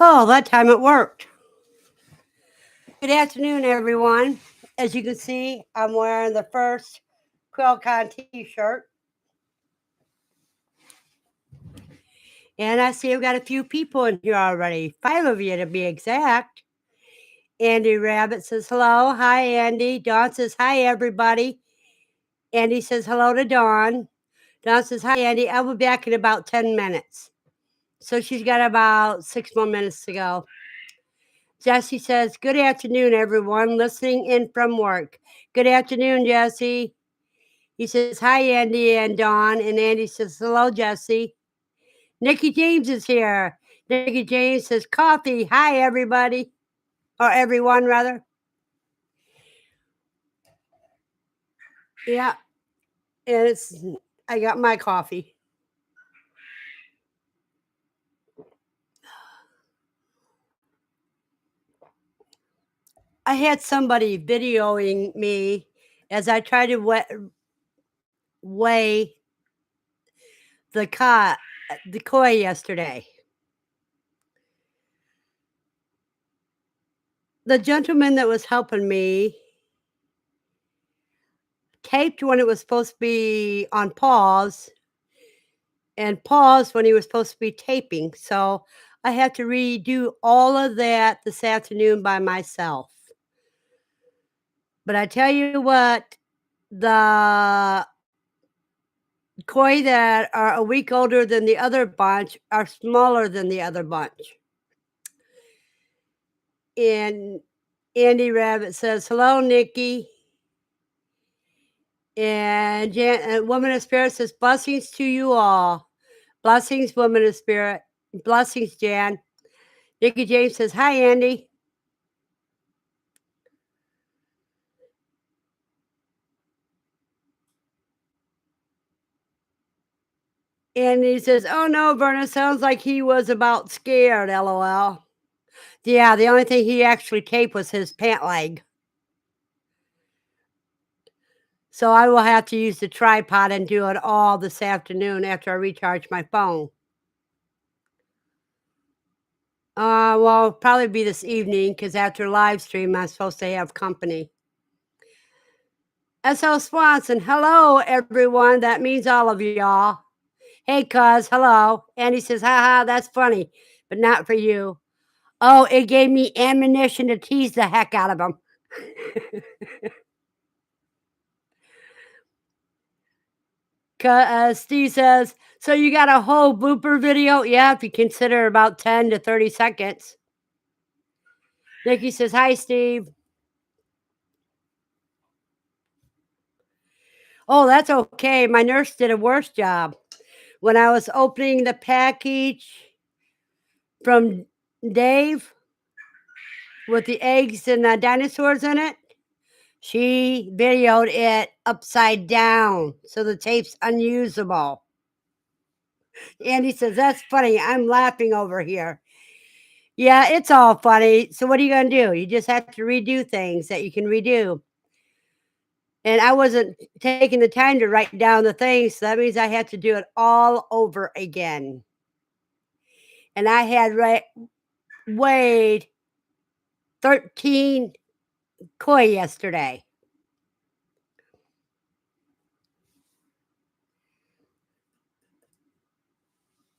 Oh, that time it worked. Good afternoon, everyone. As you can see, I'm wearing the first QuailCon t-shirt. And I see I've got a few people in here already. 5 of you to be exact. Andy Rabbit says hello. Hi, Andy. Dawn says hi, everybody. Andy says hello to Dawn. Dawn says hi, Andy. I'll be back in about 10 minutes. So she's got about 6 more minutes to go. Jesse says, good afternoon, everyone, listening in from work. Good afternoon, Jesse. He says, hi, Andy and Dawn. And Andy says, hello, Jesse. Nikki James is here. Nikki James says, coffee. Hi, everybody. Or everyone, rather. Yeah. And I got my coffee. I had somebody videoing me as I tried to weigh the koi yesterday. The gentleman that was helping me taped when it was supposed to be on pause and paused when he was supposed to be taping. So I had to redo all of that this afternoon by myself. But I tell you what, the koi that are a week older than the other bunch are smaller than the other bunch. And Andy Rabbit says, hello, Nikki. And Woman of Spirit says, blessings to you all. Blessings, Woman of Spirit. Blessings, Jan. Nikki James says, hi, Andy. And he says, oh, no, Verna, sounds like he was about scared, LOL. Yeah, the only thing he actually taped was his pant leg. So I will have to use the tripod and do it all this afternoon after I recharge my phone. Well, probably be this evening because after live stream, I'm supposed to have company. S.L. Swanson, hello, everyone. That means all of y'all. Hey, cuz, hello. Andy says, haha, that's funny, but not for you. Oh, it gave me ammunition to tease the heck out of him. Steve says, so you got a whole blooper video? Yeah, if you consider about 10 to 30 seconds. Nikki says, hi, Steve. Oh, that's okay. My nurse did a worse job. When I was opening the package from Dave with the eggs and the dinosaurs in it, she videoed it upside down, so the tape's unusable. Andy says, that's funny. I'm laughing over here. Yeah, it's all funny. So what are you going to do? You just have to redo things that you can redo. And I wasn't taking the time to write down the things, so that means I had to do it all over again. And I had weighed 13 koi yesterday.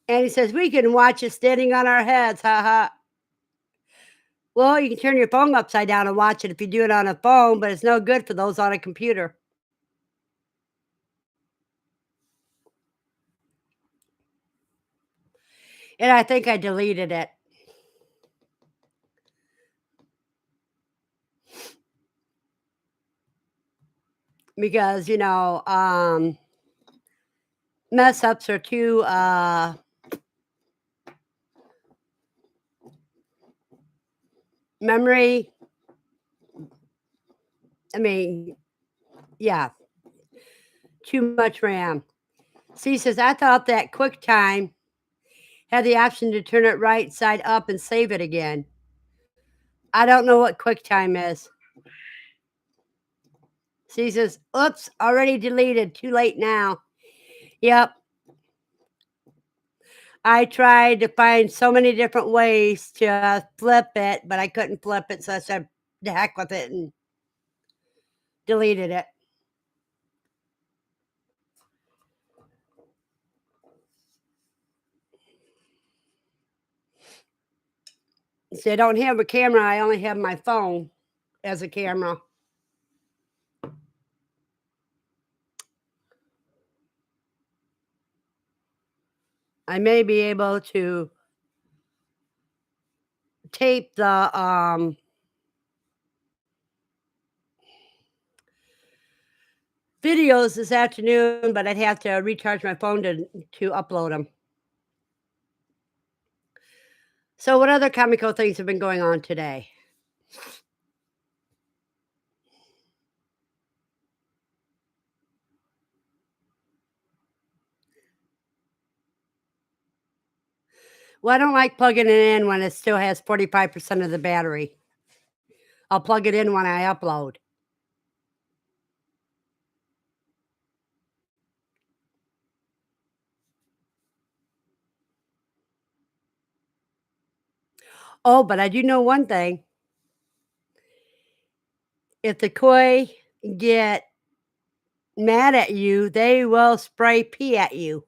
And he says, we can watch it standing on our heads, haha. Well, you can turn your phone upside down and watch it if you do it on a phone, but it's no good for those on a computer. And I think I deleted it. Because, mess ups are too memory. I mean, yeah, too much RAM. C says, I thought that QuickTime had the option to turn it right side up and save it again. I don't know what QuickTime is. C says, oops, already deleted. Too late now. Yep. I tried to find so many different ways to flip it, but I couldn't flip it, so I said, "The heck with it," and deleted it. See, I don't have a camera, I only have my phone as a camera. I may be able to tape the, videos this afternoon, but I'd have to recharge my phone to upload them. So what other comical things have been going on today? Well, I don't like plugging it in when it still has 45% of the battery. I'll plug it in when I upload. Oh, but I do know one thing. If the koi get mad at you, they will spray pee at you.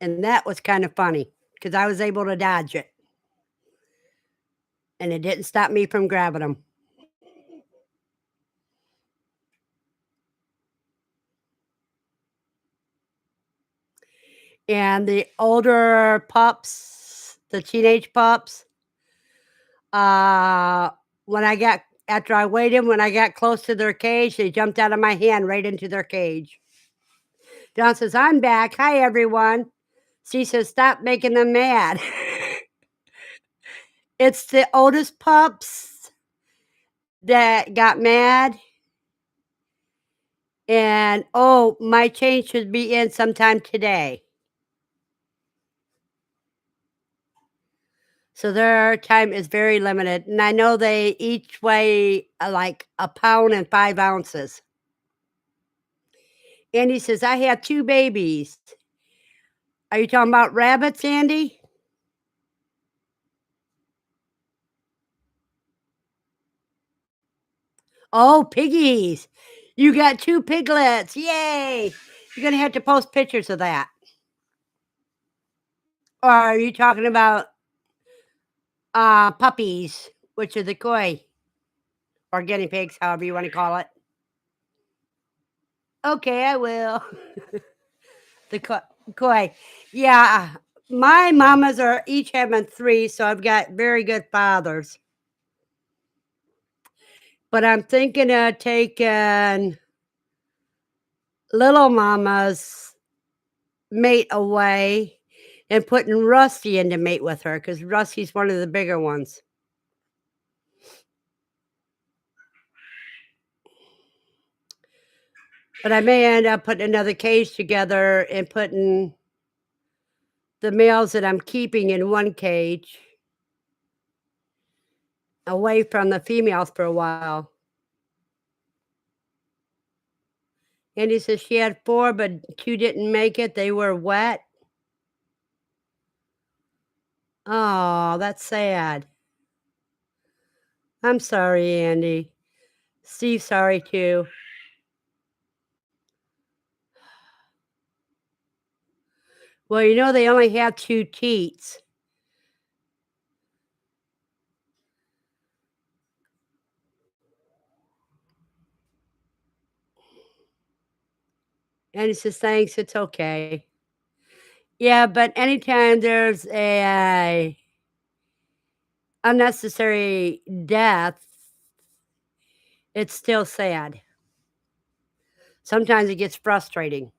And that was kind of funny because I was able to dodge it. And it didn't stop me from grabbing them. And the older pups, the teenage pups, uh, when I got after I weighed them, when I got close to their cage, they jumped out of my hand right into their cage. John says, "I'm back. Hi, everyone." She says, "Stop making them mad." It's the oldest pups that got mad. And, "Oh, my chain should be in sometime today." So their time is very limited, and I know they each weigh, like a pound and 5 ounces. Andy says, "I have 2 babies." Are you talking about rabbits, Andy? Oh, piggies. You got 2 piglets. Yay. You're gonna have to post pictures of that. Or are you talking about, puppies, which are the koi or guinea pigs, however you wanna call it? Okay, I will. The koi. Yeah, my mamas are each having 3, so I've got very good fathers. But I'm thinking of taking little mama's mate away and putting Rusty in to mate with her because Rusty's one of the bigger ones. But I may end up putting another cage together and putting the males that I'm keeping in one cage away from the females for a while. And he says she had 4, but 2 didn't make it. They were wet. Oh, that's sad. I'm sorry, Andy. Steve's sorry too. Well, you know, they only have 2 teats. And he says, "Thanks, it's okay." Yeah, but anytime there's a unnecessary death, it's still sad. Sometimes it gets frustrating.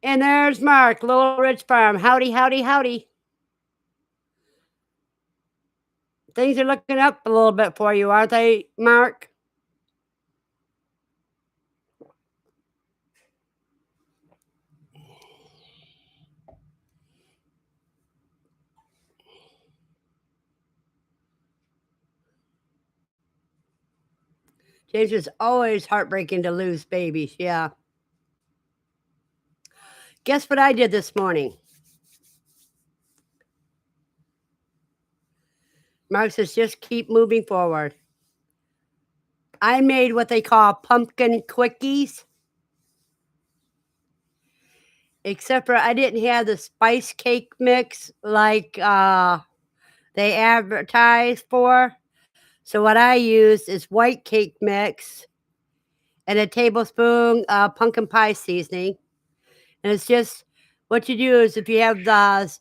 And there's Mark, Little Ridge Farm. Howdy, howdy, howdy. Things are looking up a little bit for you, aren't they, Mark? James, is always heartbreaking to lose babies. Yeah. Guess what I did this morning? Mark says, just keep moving forward. I made what they call pumpkin quickies. Except for I didn't have the spice cake mix like they advertise for. So what I used is white cake mix and a tablespoon pumpkin pie seasoning. And it's just what you do is if you have the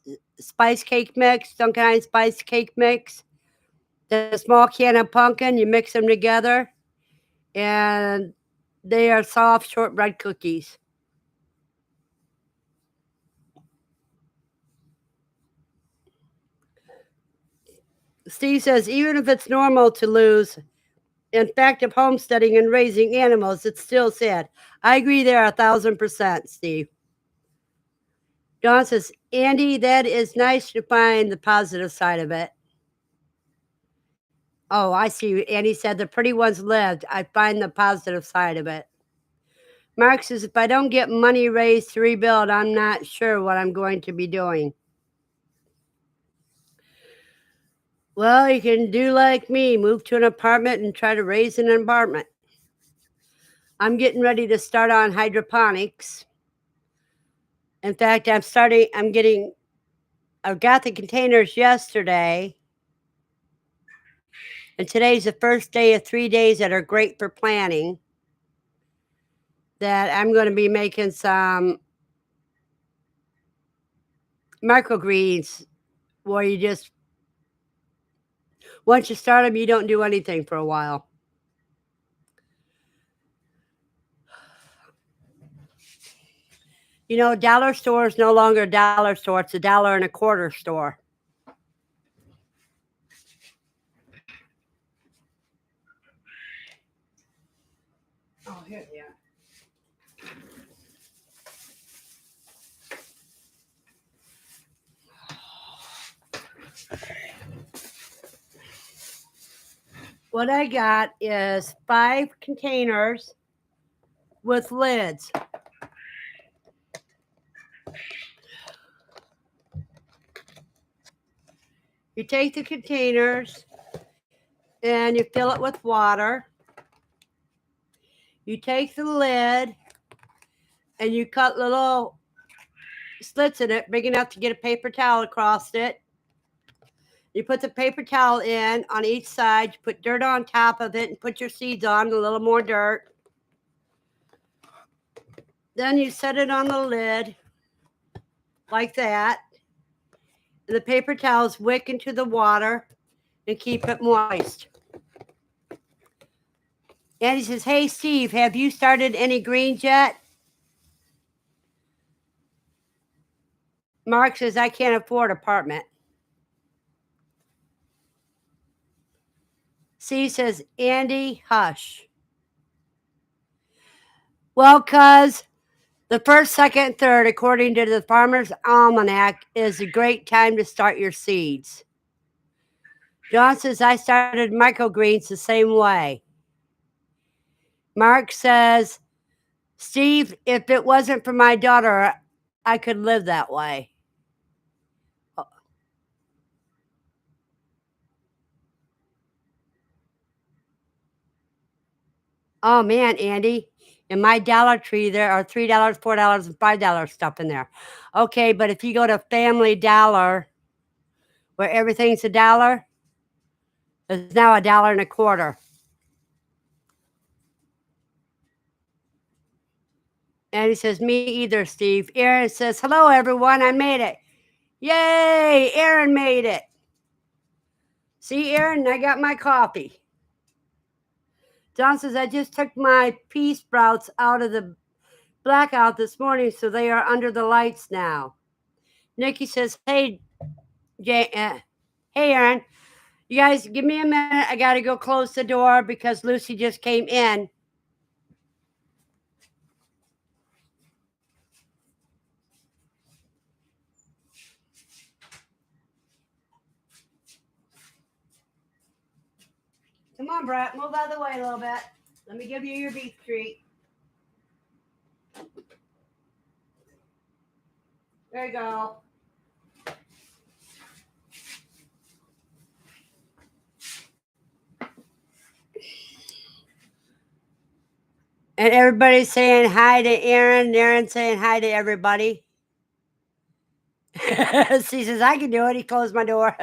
spice cake mix, some kind of spice cake mix, the small can of pumpkin, you mix them together, and they are soft shortbread cookies. Steve says, even if it's normal to lose, in fact, of homesteading and raising animals, it's still sad. I agree there 1,000%, Steve. Dawn says, Andy, that is nice to find the positive side of it. Oh, I see. Andy said the pretty ones lived. I find the positive side of it. Mark says, if I don't get money raised to rebuild, I'm not sure what I'm going to be doing. Well, you can do like me, move to an apartment and try to raise an apartment. I'm getting ready to start on hydroponics. In fact, I've got the containers yesterday. And today's the first day of 3 days that are great for planting. That I'm going to be making some microgreens where you just, once you start them, you don't do anything for a while. You know, dollar store is no longer a dollar store. It's $1.25 store. Oh, here they are. What I got is 5 containers with lids. You take the containers and you fill it with water. You take the lid and you cut little slits in it big enough to get a paper towel across it. You put the paper towel in on each side, you put dirt on top of it and put your seeds on, a little more dirt. Then you set it on the lid like that. And the paper towels wick into the water and keep it moist. And he says, hey, Steve, have you started any greens yet? Mark says, I can't afford apartment. C says, Andy, hush. Well, cuz the first, second, third, according to the Farmer's Almanac, is a great time to start your seeds. John says, I started microgreens the same way. Mark says, Steve, if it wasn't for my daughter, I could live that way. Oh man, Andy, in my Dollar Tree, there are $3, $4, and $5 stuff in there. Okay, but if you go to Family Dollar, where everything's a dollar, it's now $1.25. And he says, me either, Steve. Aaron says, hello, everyone. I made it. Yay, Aaron made it. See, Aaron, I got my coffee. John says, I just took my pea sprouts out of the blackout this morning, so they are under the lights now. Nikki says, hey, hey, Aaron, you guys give me a minute. I got to go close the door because Lucy just came in. Come on, Brett, move out of the way a little bit. Let me give you your beef treat. There you go. And everybody's saying hi to Aaron. Aaron's saying hi to everybody. She says, I can do it. He closed my door.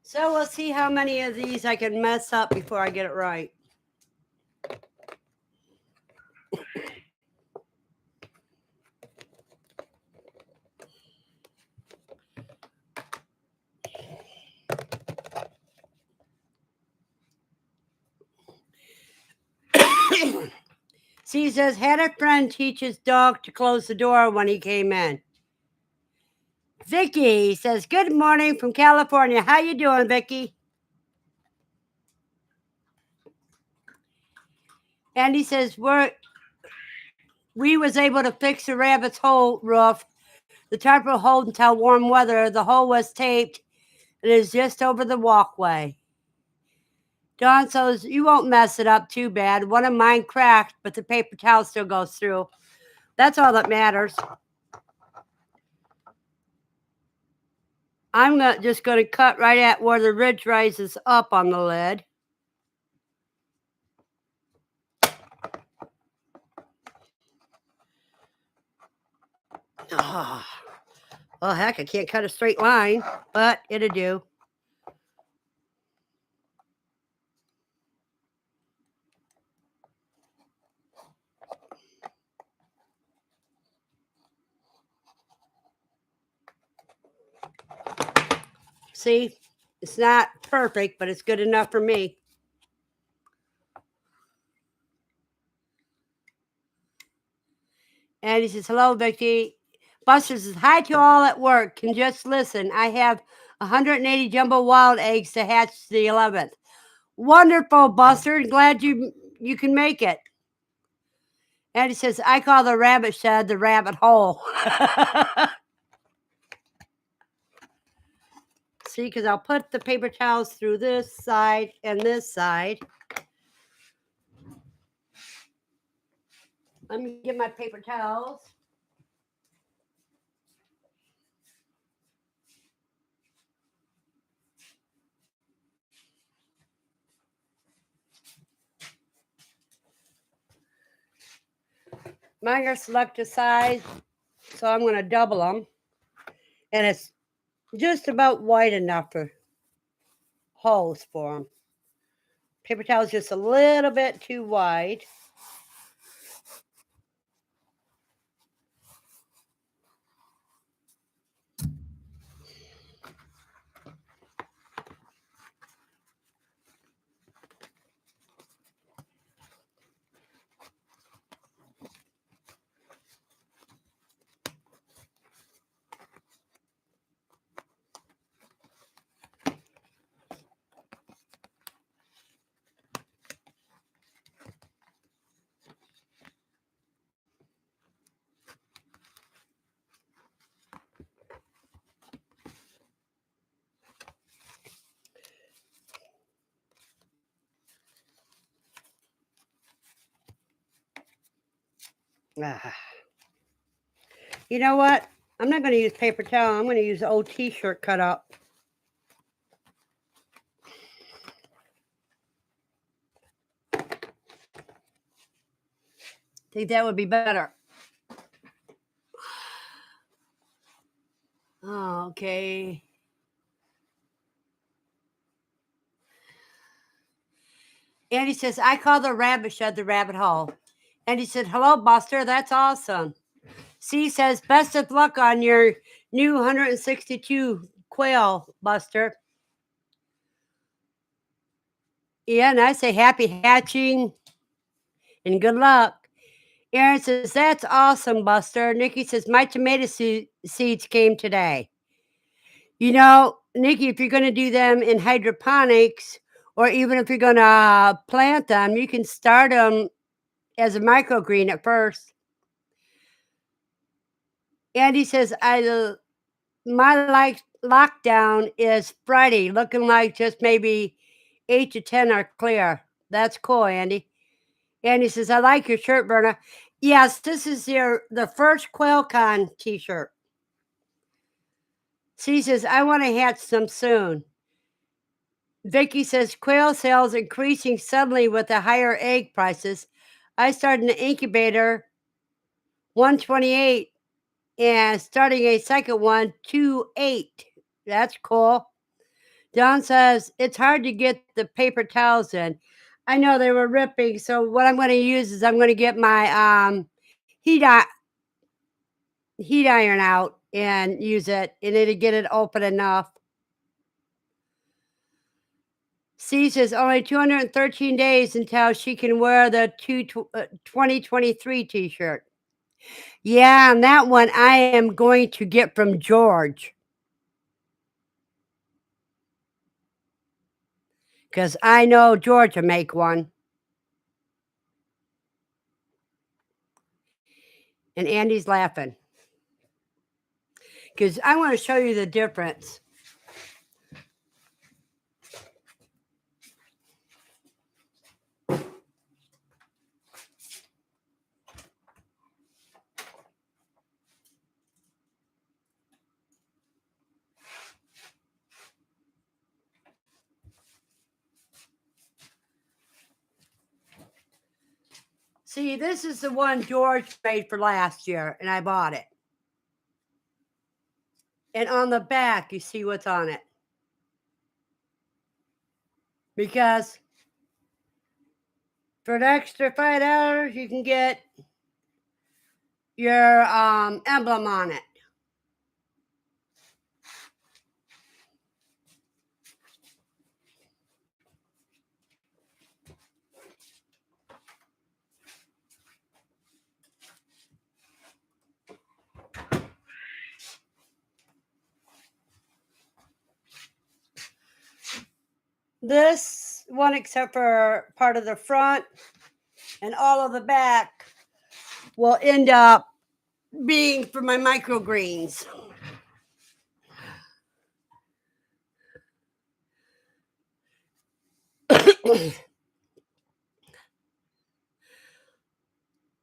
So we'll see how many of these I can mess up before I get it right. She says, had a friend teach his dog to close the door when he came in. Vicky says, good morning from California. How you doing, Vicky? And he says, we was able to fix the rabbit's hole roof. The tarp will hold until warm weather. The hole was taped. It is just over the walkway. Dawn says, you won't mess it up too bad. One of mine cracked, but the paper towel still goes through. That's all that matters. I'm just going to cut right at where the ridge rises up on the lid. Oh, well, heck, I can't cut a straight line, but it'll do. See, it's not perfect, but it's good enough for me. And he says, hello, Vicky. Buster says, hi to all at work. Can just listen. I have 180 jumbo wild eggs to hatch the 11th. Wonderful, Buster. Glad you can make it. And he says, I call the rabbit shed the rabbit hole. See, because I'll put the paper towels through this side and this side. Let me get my paper towels. Mine are selected size, so I'm going to double them. And it's just about wide enough for holes for them. Paper towel is just a little bit too wide. You know what? I'm not going to use paper towel. I'm going to use old t-shirt cut up. Think that would be better. Oh, okay. Andy says, I call the rabbit shed the rabbit hole. And he said, hello, Buster. That's awesome. C says, best of luck on your new 162 quail, Buster. Yeah, and I say happy hatching and good luck. Aaron says, that's awesome, Buster. Nikki says, my tomato seeds came today. You know, Nikki, if you're going to do them in hydroponics, or even if you're going to plant them, you can start them as a microgreen at first. Andy says, my lockdown is Friday, looking like just maybe 8 to 10 are clear. That's cool, Andy. Andy says, I like your shirt, Verna. Yes, this is the first QuailCon t-shirt. She says, I want to hatch some soon. Vicky says, quail sales increasing suddenly with the higher egg prices. I started an incubator, 128, and starting a second one, 28. That's cool. John says, it's hard to get the paper towels in. I know they were ripping, so what I'm going to use is I'm going to get my heat, heat iron out and use it, and it'll get it open enough. C says only 213 days until she can wear the 2023 t-shirt. Yeah, and that one I am going to get from George. Because I know George will make one. And Andy's laughing. Because I want to show you the difference. See, this is the one George made for last year, and I bought it. And on the back, you see what's on it. Because for an extra $5, you can get your emblem on it. This one, except for part of the front and all of the back, will end up being for my microgreens.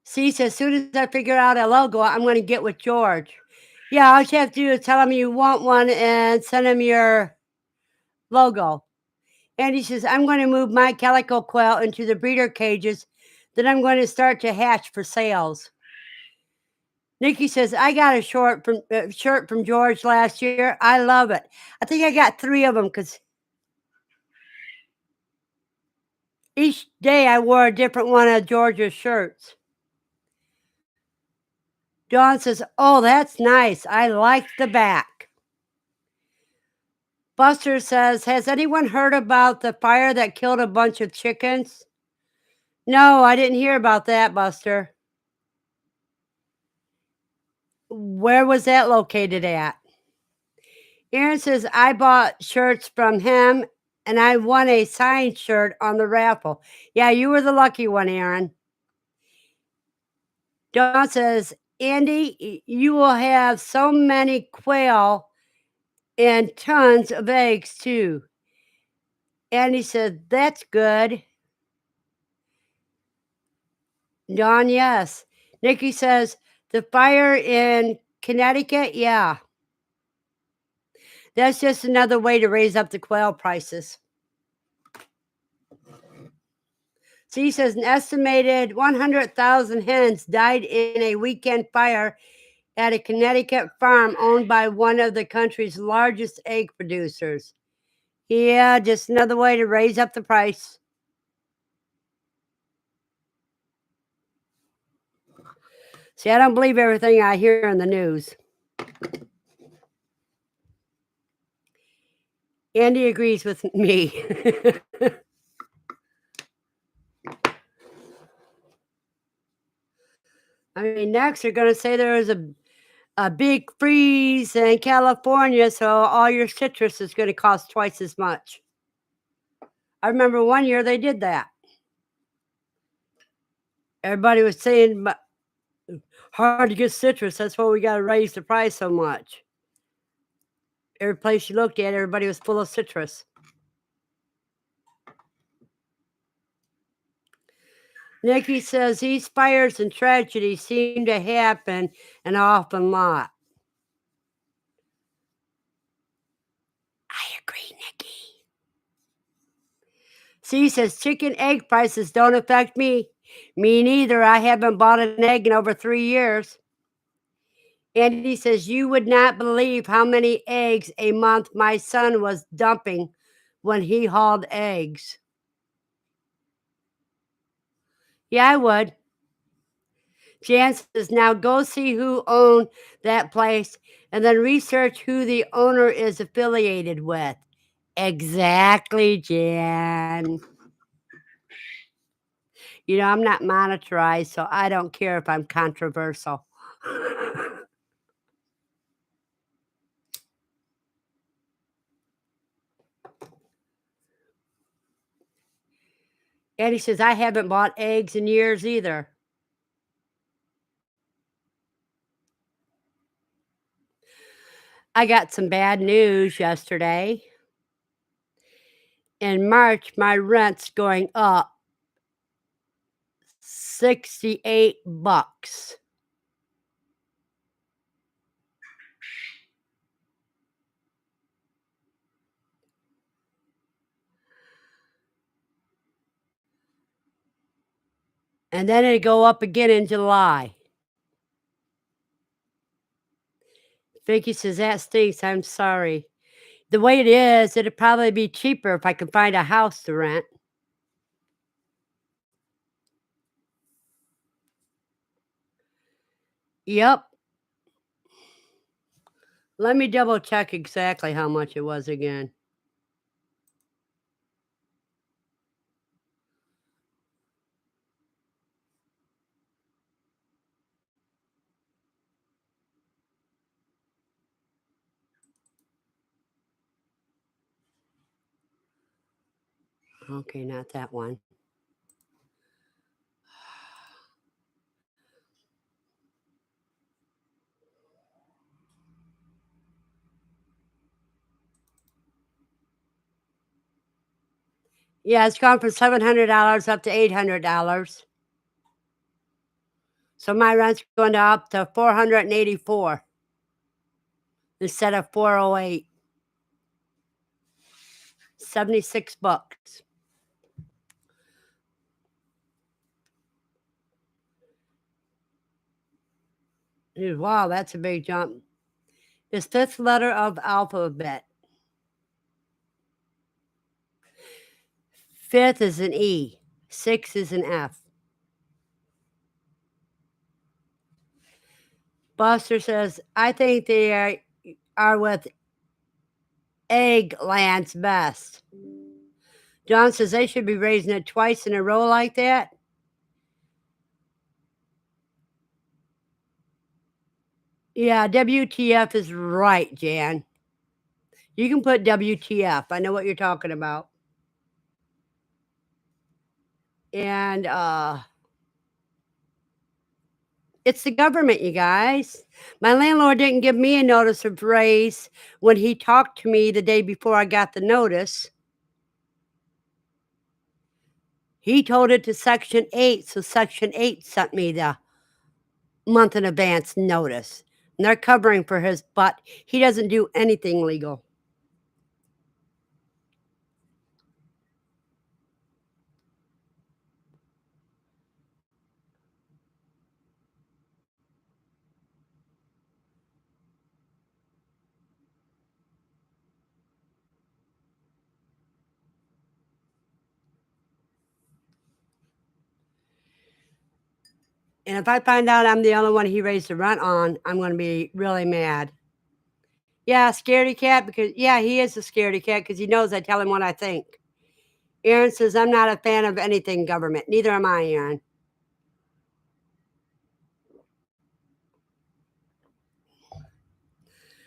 See, so as soon as I figure out a logo, I'm going to get with George. Yeah, all you have to do is tell him you want one and send him your logo. And he says, I'm going to move my calico quail into the breeder cages. Then I'm going to start to hatch for sales. Nikki says, I got a shirt from George last year. I love it. I think I got 3 of them because each day I wore a different one of George's shirts. Dawn says, oh, that's nice. I like the back. Buster says, has anyone heard about the fire that killed a bunch of chickens? No, I didn't hear about that, Buster. Where was that located at? Aaron says, I bought shirts from him and I won a signed shirt on the raffle. Yeah, you were the lucky one, Aaron. Dawn says, Andy, you will have so many quail and tons of eggs too. Andy said, that's good. Dawn, yes. Nikki says, the fire in Connecticut, yeah. That's just another way to raise up the quail prices. She says an estimated 100,000 hens died in a weekend fire at a Connecticut farm owned by one of the country's largest egg producers. Yeah, just another way to raise up the price. See, I don't believe everything I hear in the news. Andy agrees with me. I mean, next they're going to say there was a big freeze in California, so all your citrus is going to cost twice as much. I remember one year they did that. Everybody was saying Hard to get citrus. That's why we got to raise the price so much. Every place you looked at, everybody was full of citrus. Nikki says these fires and tragedies seem to happen an awful lot. I agree, Nikki. C says chicken egg prices don't affect me. Me neither. I haven't bought an egg in over 3 years. Andy says you would not believe how many eggs a month my son was dumping when he hauled eggs. Yeah, I would. Jan says, now go see who owned that place and then research who the owner is affiliated with. Exactly, Jan. You know, I'm not monetized, so I don't care if I'm controversial. Andy says, I haven't bought eggs in years either. I got some bad news yesterday. In March, my rent's going up $68. And then it'll go up again in July. Vicky says, that stinks. I'm sorry. The way it is, it'd probably be cheaper if I could find a house to rent. Yep. Let me double check exactly how much it was again. Okay, not that one. Yeah, it's gone from $700 up to $800. So my rent's going up to $484 instead of $408. $76. Wow, that's a big jump. It's fifth letter of alphabet. Fifth is an E. Six is an F. Buster says, I think they are with Eggland's best. John says they should be raising it twice in a row like that. Yeah, WTF is right, Jan. You can put WTF. I know what you're talking about. And it's the government, you guys. My landlord didn't give me a notice of raise when he talked to me the day before I got the notice. He told it to Section 8, so Section 8 sent me the month in advance notice. And they're covering for his butt. He doesn't do anything legal. And if I find out I'm the only one he raised the rent on, I'm going to be really mad. Yeah, scaredy cat, because, yeah, he is a scaredy cat because he knows I tell him what I think. Aaron says, I'm not a fan of anything government. Neither am I, Aaron.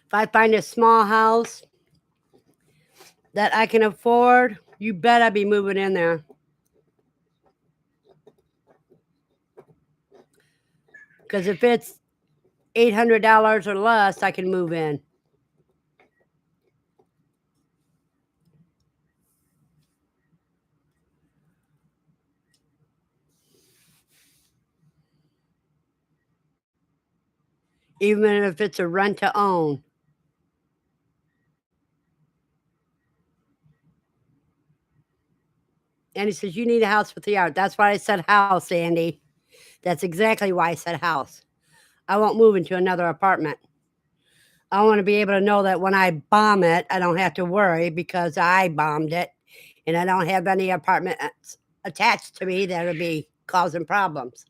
If I find a small house that I can afford, you bet I'd be moving in there. Because if it's $800 or less, I can move in. Even if it's a rent to own. And he says, "You need a house with a yard." That's why I said house, Andy. That's exactly why I said house. I won't move into another apartment. I want to be able to know that when I bomb it, I don't have to worry because I bombed it and I don't have any apartments attached to me that would be causing problems.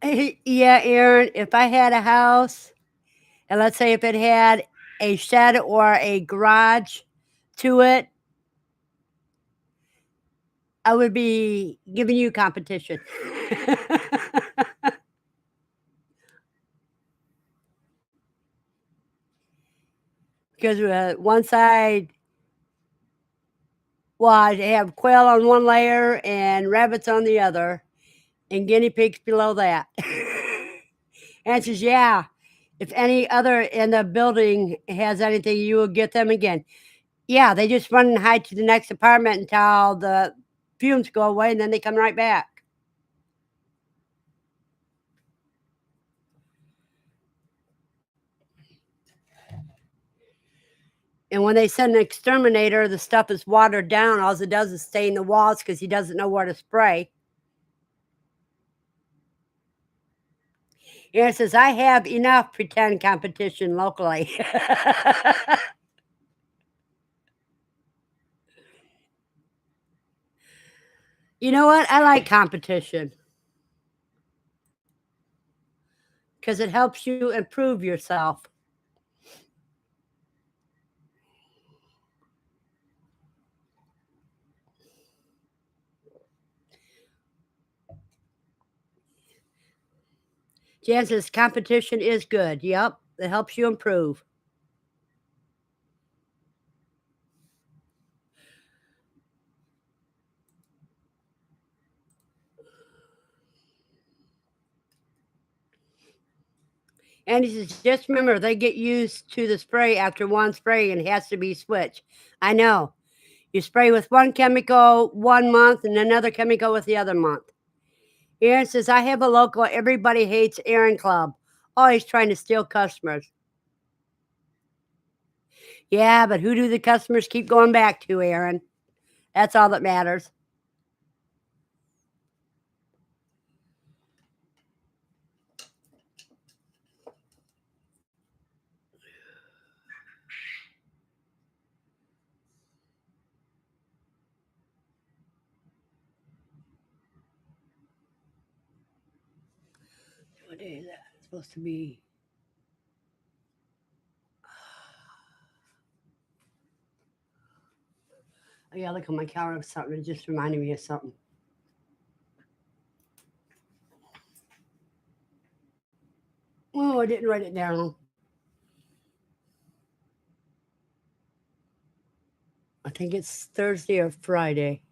Yeah, Aaron, if I had a house, and let's say if it had a shed or a garage to it, I would be giving you competition. Because one side, well, I'd have quail on one layer and rabbits on the other, and guinea pigs below that. And says, "Yeah, if any other in the building has anything, you will get them again." Yeah, they just run and hide to the next apartment until the fumes go away, and then they come right back. And when they send an exterminator, the stuff is watered down. All it does is stay in the walls because he doesn't know where to spray. And it says, "I have enough pretend competition locally." You know what? I like competition because it helps you improve yourself. Jan says, "Competition is good." Yep, it helps you improve. And he says, "Just remember, they get used to the spray after one spray and it has to be switched." I know. You spray with one chemical 1 month and another chemical with the other month. Aaron says, "I have a local everybody hates Aaron club. Always trying to steal customers." Yeah, but who do the customers keep going back to, Aaron? That's all that matters. What day is that? It's supposed to be. Oh, yeah, look on my calendar. Something. It just reminded me of something. Oh, I didn't write it down. I think it's Thursday or Friday.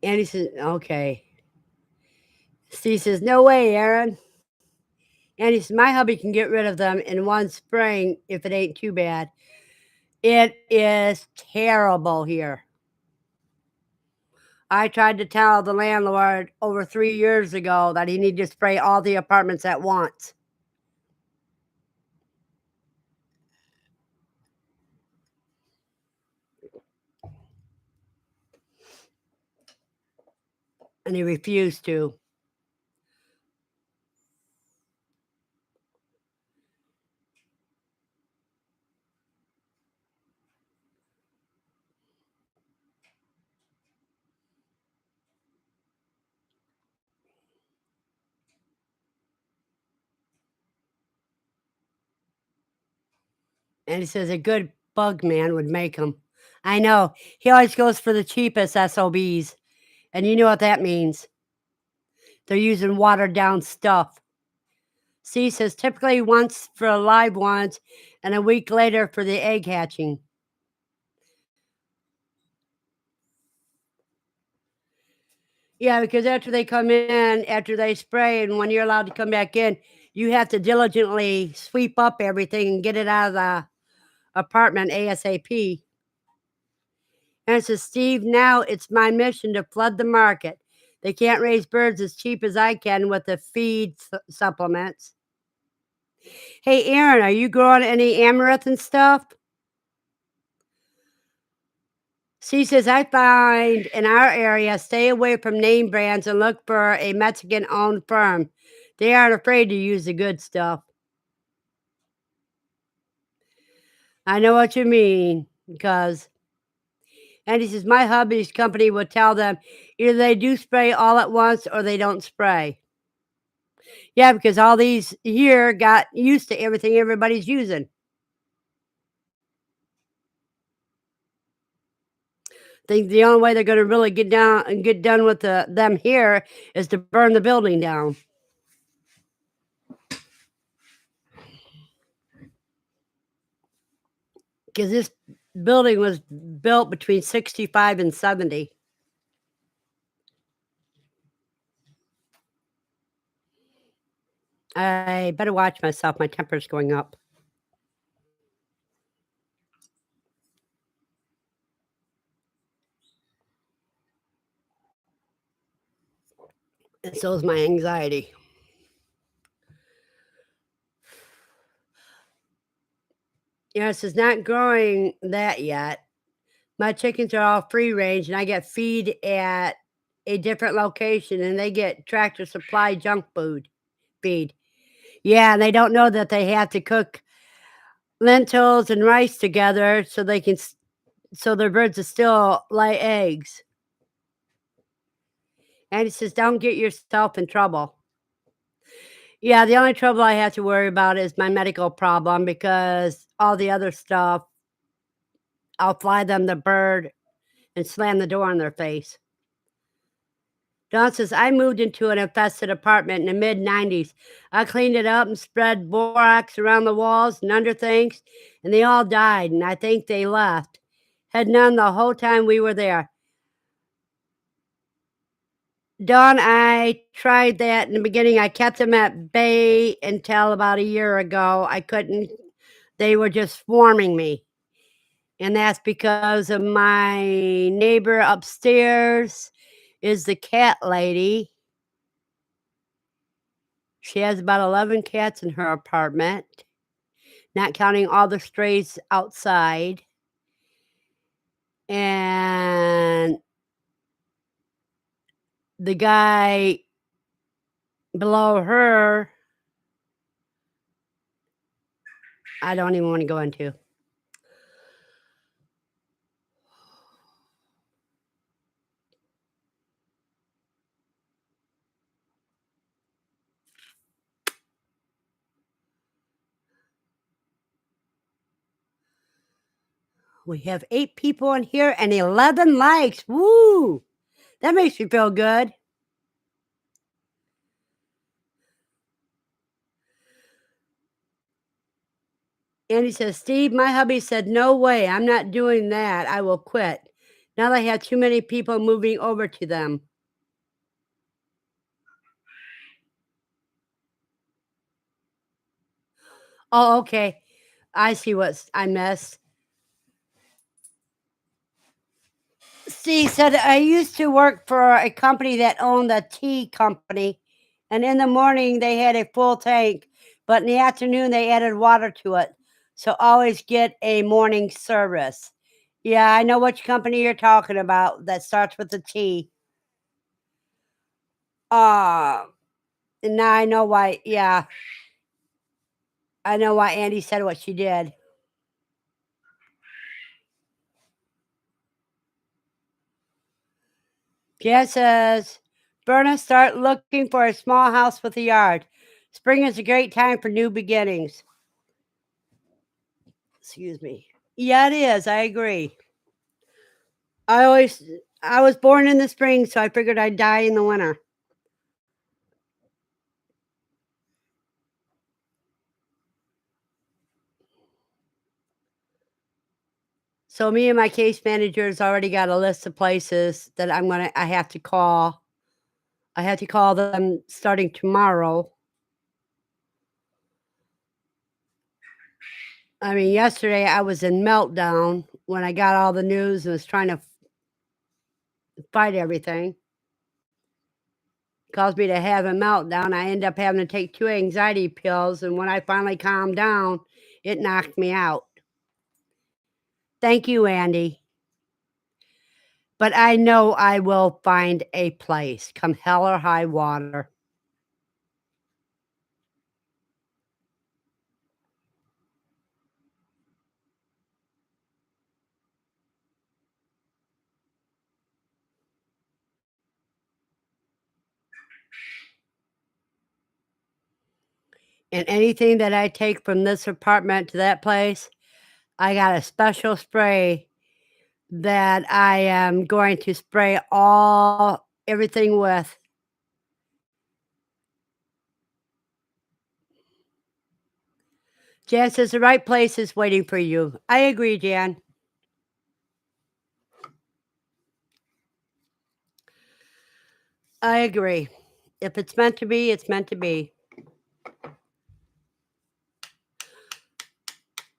And he says, "Okay." Steve says, "No way, Aaron." And he says, "My hubby can get rid of them in one spring if it ain't too bad." It is terrible here. I tried to tell the landlord over 3 years ago that he needed to spray all the apartments at once, and he refused to. And he says a good bug man would make them. I know. He always goes for the cheapest SOBs, and you know what that means. They're using watered down stuff. C says typically once for live ones and a week later for the egg hatching. Yeah, because after they come in, after they spray, and when you're allowed to come back in, you have to diligently sweep up everything and get it out of the apartment ASAP. And it says, Steve, now it's my mission to flood the market. They can't raise birds as cheap as I can with the feed supplements. Hey, Aaron, are you growing any amaranth and stuff? She says, I find in our area, stay away from name brands and look for a Mexican owned firm. They aren't afraid to use the good stuff. I know what you mean, because, and he says, my hubby's company will tell them either they do spray all at once or they don't spray. Yeah, because all these here got used to everything everybody's using. Think the only way they're going to really get down and get done with them here is to burn the building down. Because this building was built between 65 and 70. I better watch myself. My temper's going up. And so is my anxiety. Yes, it's not growing that yet. My chickens are all free range and I get feed at a different location and they get Tractor Supply junk food feed. Yeah, and they don't know that they have to cook lentils and rice together so they can so their birds will still lay eggs. And he says, don't get yourself in trouble. Yeah, the only trouble I have to worry about is my medical problem because all the other stuff, I'll fly them the bird and slam the door in their face. Don says, I moved into an infested apartment in the mid 90s. I cleaned it up and spread borax around the walls and under things, and they all died, and I think they left. Had none the whole time we were there. Dawn, I tried that in the beginning. I kept them at bay until about a year ago. I couldn't, they were just swarming me. And that's because of my neighbor upstairs is the cat lady. She has about 11 cats in her apartment, not counting all the strays outside. And the guy below her, I don't even want to go into. We have 8 people in here and 11 likes. Woo! That makes me feel good. Andy says, Steve, my hubby said, no way, I'm not doing that. I will quit. Now they have too many people moving over to them. Oh, okay. I see what I missed. Steve said, I used to work for a company that owned a tea company, and in the morning they had a full tank, but in the afternoon they added water to it. So always get a morning service. Yeah, I know which company you're talking about that starts with the T. Uh, now I know why. Yeah, I know why Andy said what she did. Jan says, Verna, start looking for a small house with a yard. Spring is a great time for new beginnings. Excuse me. Yeah, it is. I agree. I always, I was born in the spring, so I figured I'd die in the winter. So me and my case manager's already got a list of places that I have to call. I have to call them starting tomorrow. I mean, yesterday I was in meltdown when I got all the news and was trying to fight everything. Caused me to have a meltdown. I ended up having to take 2 anxiety pills, and when I finally calmed down, it knocked me out. Thank you, Andy. But I know I will find a place, come hell or high water. And anything that I take from this apartment to that place, I got a special spray that I am going to spray everything with. Jan says the right place is waiting for you. I agree, Jan. I agree. If it's meant to be, it's meant to be.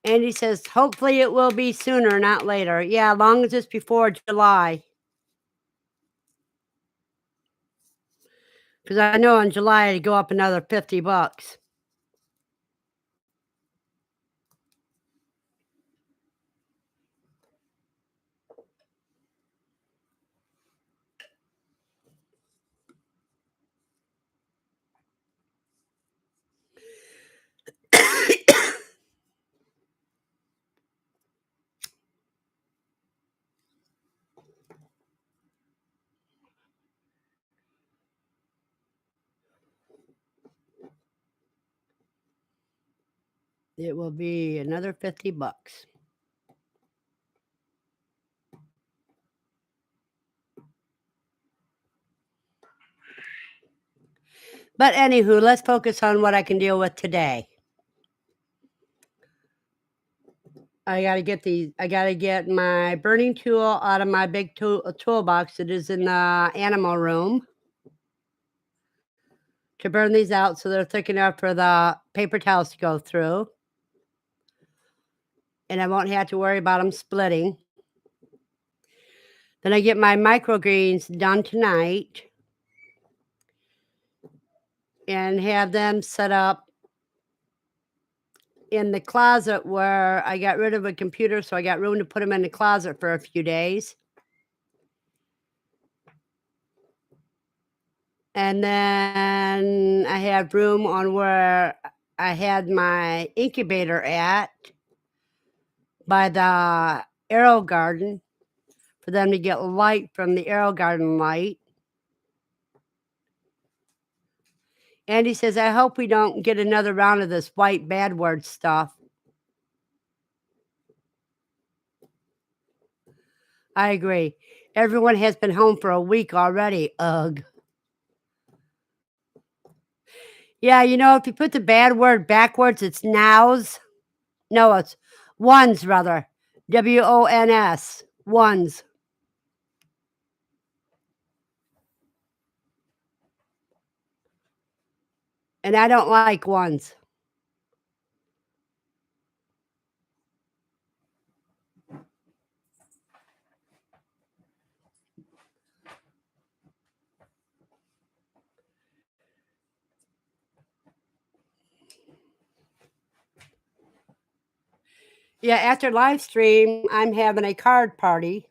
Andy says, hopefully it will be sooner, not later. Yeah, as long as it's before July. Because I know in July it'd go up another $50. It will be another $50. But anywho, let's focus on what I can deal with today. I gotta get my burning tool out of my big toolbox that is in the animal room to burn these out so they're thick enough for the paper towels to go through. And I won't have to worry about them splitting. Then I get my microgreens done tonight and have them set up in the closet where I got rid of a computer, so I got room to put them in the closet for a few days. And then I have room on where I had my incubator at by the Arrow Garden for them to get light from the Arrow Garden light. Andy says, I hope we don't get another round of this white bad word stuff. I agree. Everyone has been home for a week already. Ugh. Yeah, if you put the bad word backwards, it's nows. No, it's ones, rather. WONS. Ones. And I don't like ones. Yeah, after live stream, I'm having a card party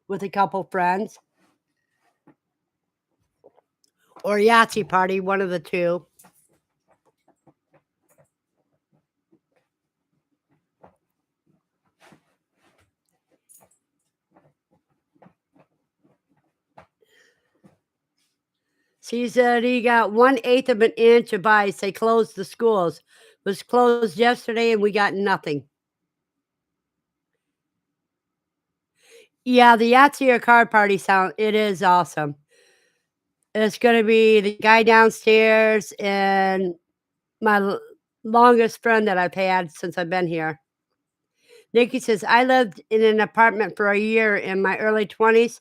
with a couple friends or Yahtzee party, one of the two. She said he got 1/8 of an inch of ice. They closed the schools. It was closed yesterday and we got nothing. Yeah, the Yahtzee or card party it is awesome. It's gonna be the guy downstairs and my longest friend that I've had since I've been here. Nikki says, I lived in an apartment for a year in my early 20s.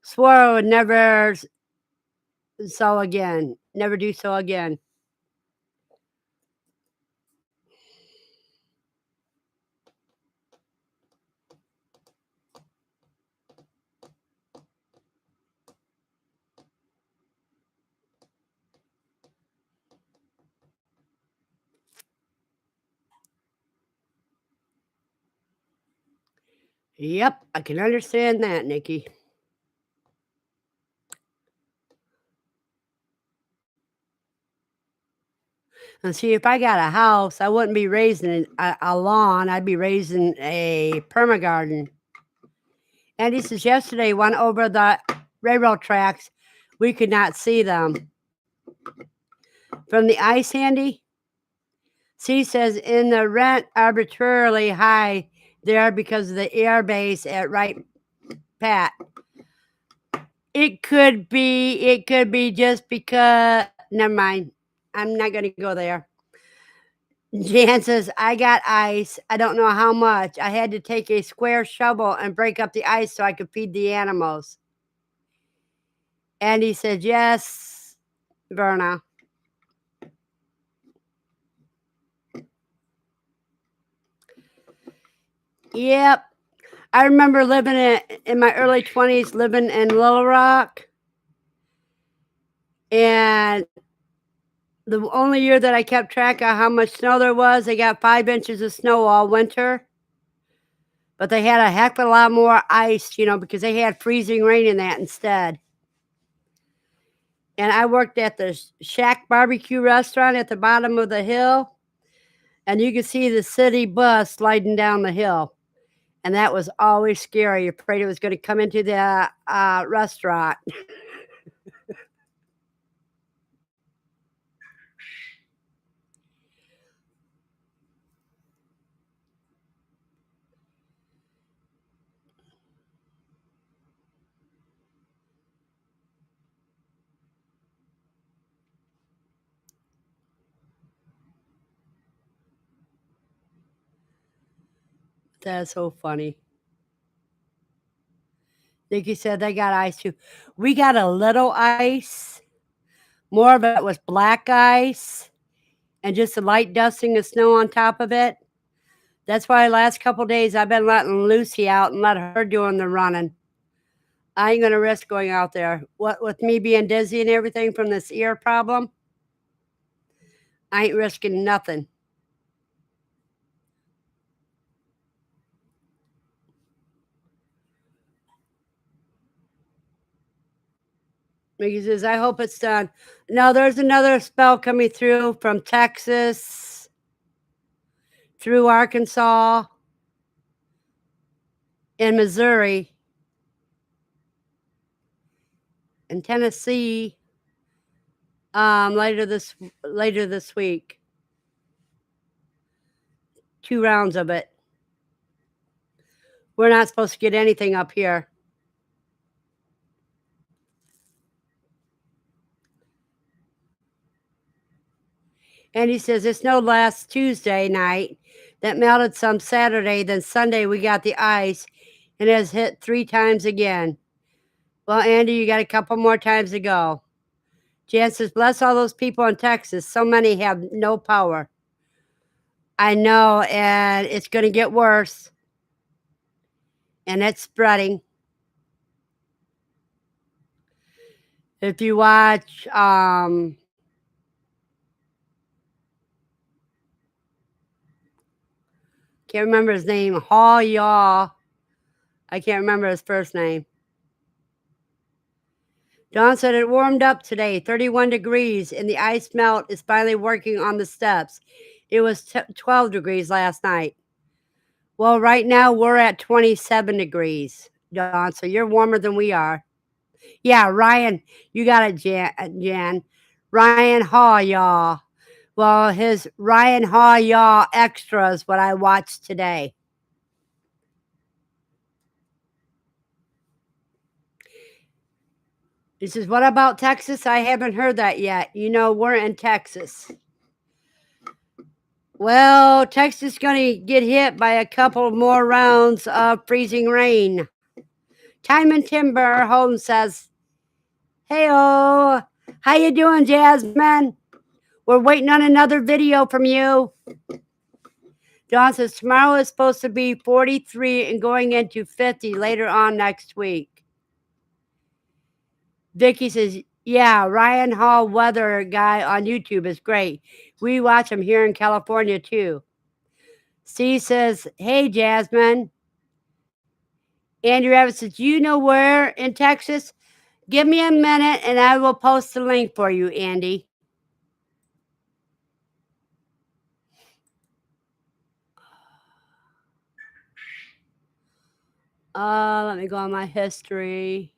Swore I would never so again. Never do so again. Yep, I can understand that, Nikki. And see, if I got a house, I wouldn't be raising a lawn. I'd be raising a permagarden. Andy says yesterday went over the railroad tracks. We could not see them. From the ice, Andy? C says in the rent arbitrarily high there because of the air base at Wright Pat. It could be just because never mind. I'm not gonna go there. Jan says, I got ice. I don't know how much. I had to take a square shovel and break up the ice so I could feed the animals. And he said, yes, Verna. Yep. I remember living in my early 20s, living in Little Rock. And the only year that I kept track of how much snow there was, they got 5 inches of snow all winter. But they had a heck of a lot more ice, because they had freezing rain in that instead. And I worked at the Shack Barbecue restaurant at the bottom of the hill, and you could see the city bus sliding down the hill. And that was always scary. You're afraid it was going to come into the restaurant. That's so funny. Like you said, they got ice too. We got a little ice. More of it was black ice and just a light dusting of snow on top of it. That's why the last couple days I've been letting Lucy out and let her doing the running. I ain't gonna risk going out there. What with me being dizzy and everything from this ear problem, I ain't risking nothing. Mickey says, I hope it's done. No, there's another spell coming through from Texas, through Arkansas, and Missouri, and Tennessee, later this week. 2 rounds of it. We're not supposed to get anything up here. And he says it snowed last Tuesday night. That melted some Saturday. Then Sunday we got the ice, and it has hit 3 times again. Well, Andy, you got a couple more times to go. Jan says, bless all those people in Texas. So many have no power. I know, and it's going to get worse. And it's spreading. If you watch, can't remember his name, Haw Yaw. I can't remember his first name. Don said it warmed up today, 31 degrees, and the ice melt is finally working on the steps. It was 12 degrees last night. Well, right now we're at 27 degrees, Don, so you're warmer than we are. Yeah, Ryan, you got it, Jan. Ryan Haw Yaw. Well, his Ryan Haw Yaw extra is what I watched today. He says, what about Texas? I haven't heard that yet. We're in Texas. Well, Texas is going to get hit by a couple more rounds of freezing rain. Time and Timber Home says, "Heyo, how you doing, Jasmine? We're waiting on another video from you." John says tomorrow is supposed to be 43 and going into 50 later on next week. Vicky says, "Yeah, Ryan Hall weather guy on YouTube is great. We watch him here in California too." Steve says, "Hey, Jasmine." Andrew Evans says, "Do you know where in Texas? Give me a minute and I will post the link for you, Andy." Let me go on my history.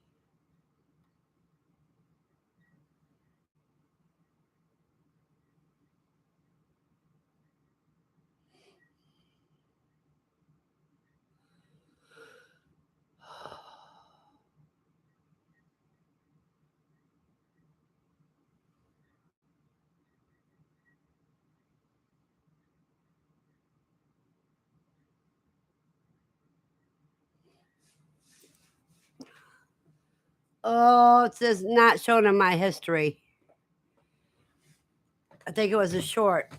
Oh, it says not shown in my history. I think it was a short.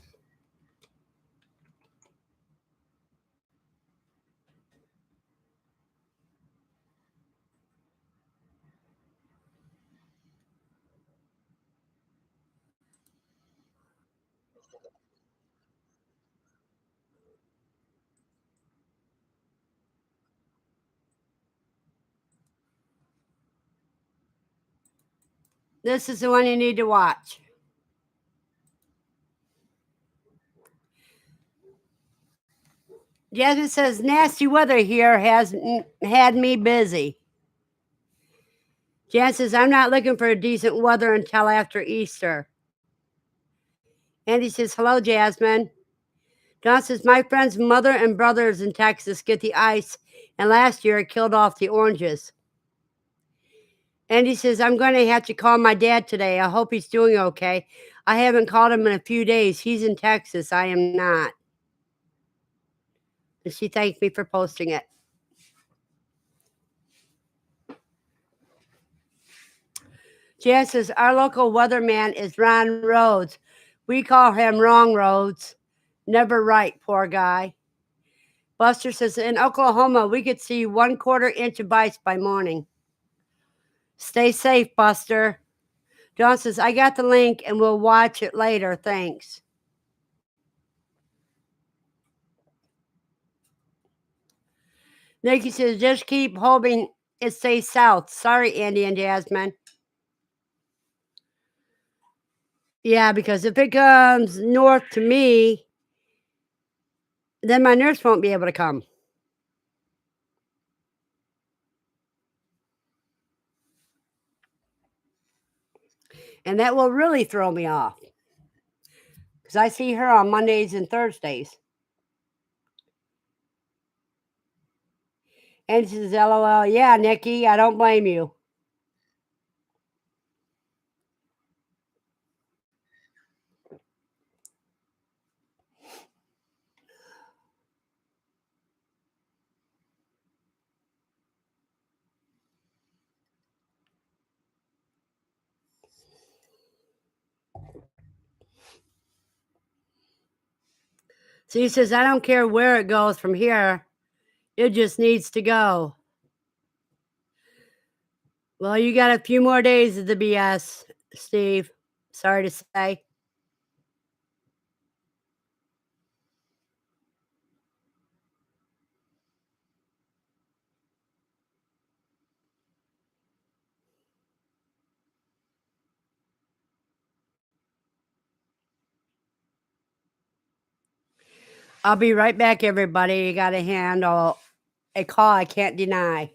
This is the one you need to watch. Jasmine says, "Nasty weather here has had me busy." Jan says, "I'm not looking for decent weather until after Easter." Andy says, "Hello, Jasmine." Don says, "My friend's mother and brothers in Texas get the ice, and last year it killed off the oranges." Andy says, "I'm going to have to call my dad today. I hope he's doing okay. I haven't called him in a few days. He's in Texas. I am not." And she thanked me for posting it. Jan says, "Our local weatherman is Ron Rhodes. We call him Wrong Roads. Never right, poor guy." Buster says, "In Oklahoma, we could see 1/4 inch of ice by morning." Stay safe, Buster. John says, "I got the link and we'll watch it later. Thanks." Nikki says, "Just keep hoping it stays south." Sorry, Andy and Jasmine. Yeah, because if it comes north to me, then my nurse won't be able to come. And that will really throw me off. Because I see her on Mondays and Thursdays. And she says, "LOL, yeah, Nikki, I don't blame you." So he says, "I don't care where it goes from here. It just needs to go." Well, you got a few more days of the BS, Steve. Sorry to say. I'll be right back, everybody. You got to handle a call I can't deny.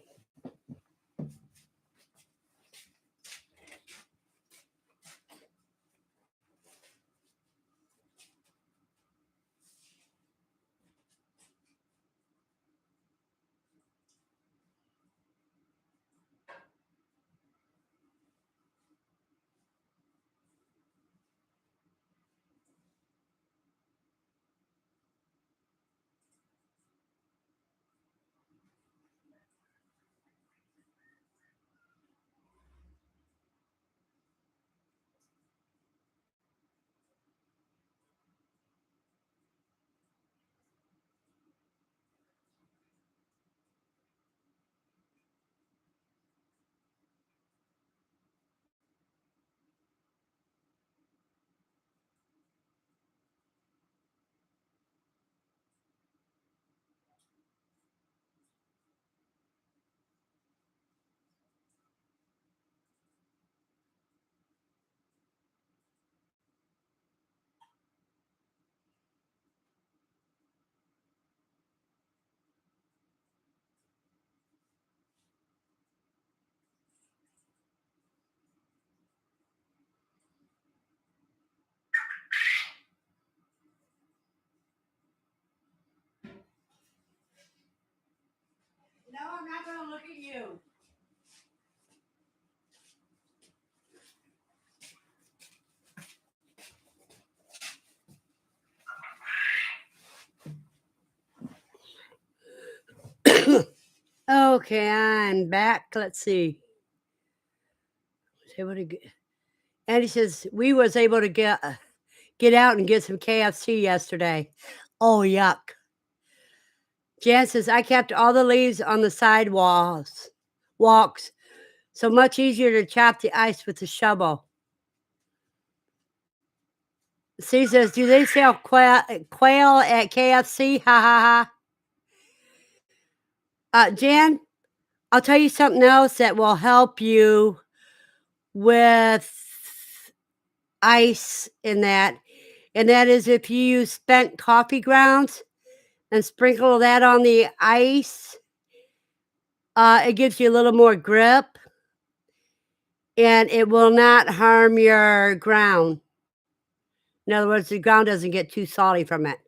not going to look at you. Okay, I'm back. Let's see. Andy says we was able to get out and get some KFC yesterday. Oh, yuck. Jan says I kept all the leaves on the walks. So much easier to chop the ice with the shovel. C says, do they sell quail at KFC? Ha ha ha. Jan, I'll tell you something else that will help you with ice in that. And that is if you use spent coffee grounds and sprinkle that on the ice, it gives you a little more grip and it will not harm your ground. In other words, the ground doesn't get too salty from it.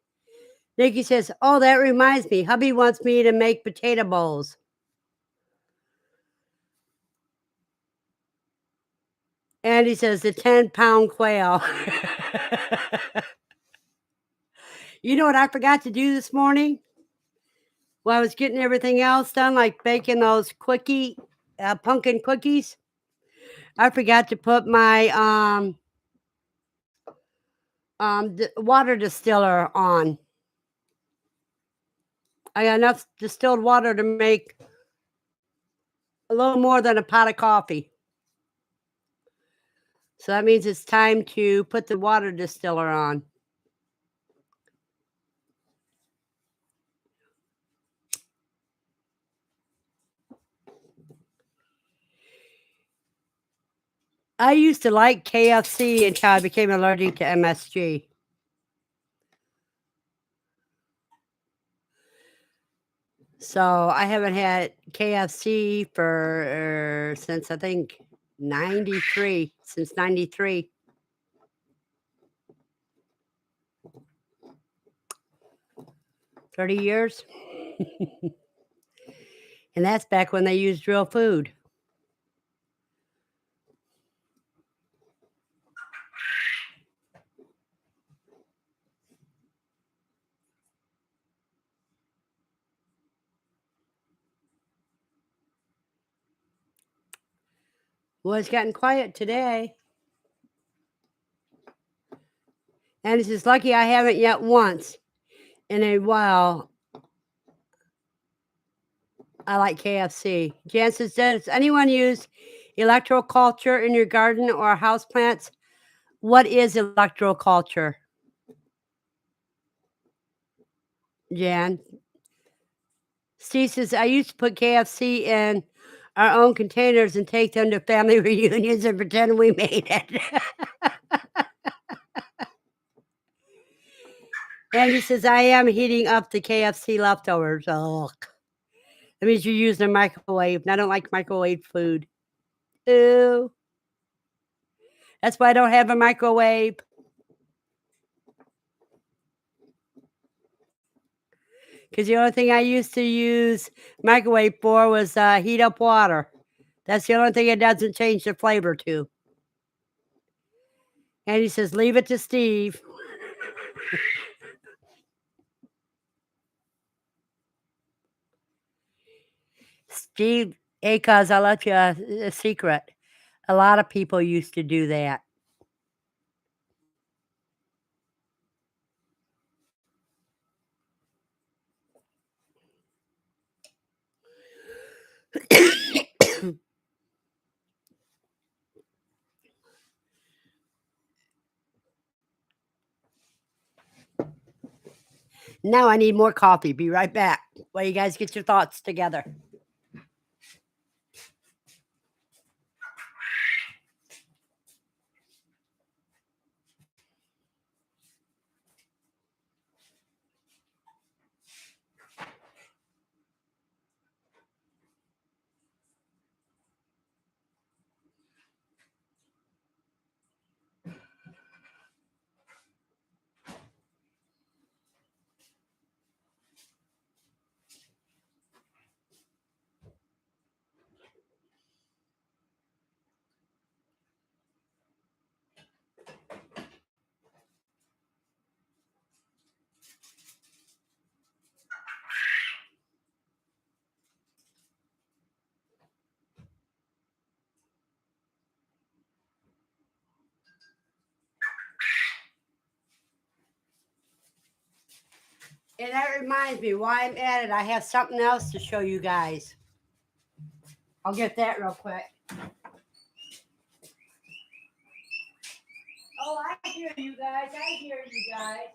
Nikki says, oh, that reminds me. Hubby wants me to make potato bowls. And he says the 10-pound quail. You know what I forgot to do this morning? While I was getting everything else done, like baking those pumpkin cookies. I forgot to put my water distiller on. I got enough distilled water to make a little more than a pot of coffee. So that means it's time to put the water distiller on. I used to like KFC until I became allergic to MSG. So I haven't had KFC since I think 93, since 93. $30 years. And that's back when they used real food. Well, it's gotten quiet today. And it's just lucky I haven't yet once in a while. I like KFC. Jan says, does anyone use electroculture in your garden or houseplants? What is electroculture? Jan. Steve says, I used to put KFC in our own containers and take them to family reunions and pretend we made it. Andy says, I am heating up the KFC leftovers. Oh, that means you're using a microwave. And I don't like microwave food. Ew. That's why I don't have a microwave. Because the only thing I used to use microwave for was heat up water. That's the only thing it doesn't change the flavor to. And he says, leave it to Steve. Steve, cuz I'll let you a secret. A lot of people used to do that. Now I need more coffee. Be right back while you guys get your thoughts together. And that reminds me, while I'm at it, I have something else to show you guys. I'll get that real quick. Oh, I hear you guys. I hear you guys.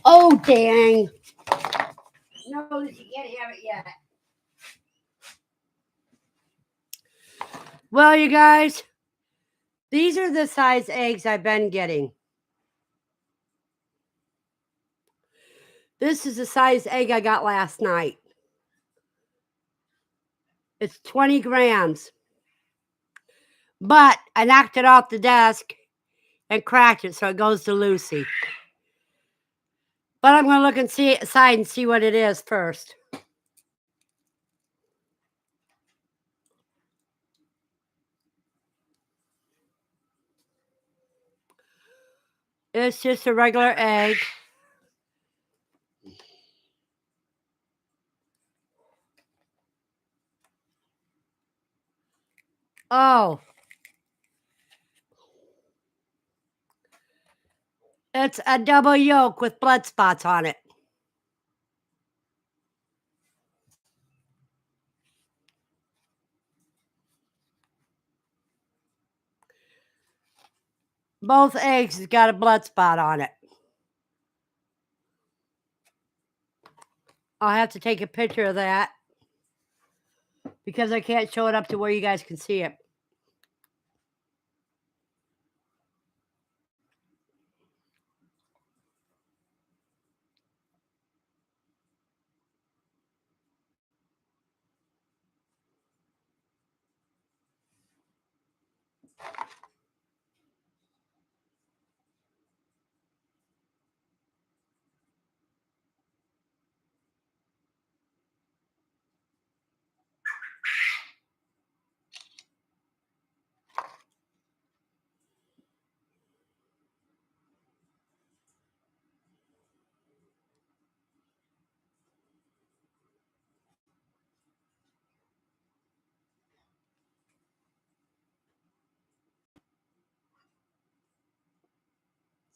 Oh, dang. No, you can't have it yet. Well, you guys, these are the size eggs I've been getting. This is the size egg I got last night. It's 20 grams. But I knocked it off the desk and cracked it so it goes to Lucy. But I'm going to look inside and see what it is first. It's just a regular egg. Oh. It's a double yolk with blood spots on it. Both eggs has got a blood spot on it. I'll have to take a picture of that because I can't show it up to where you guys can see it.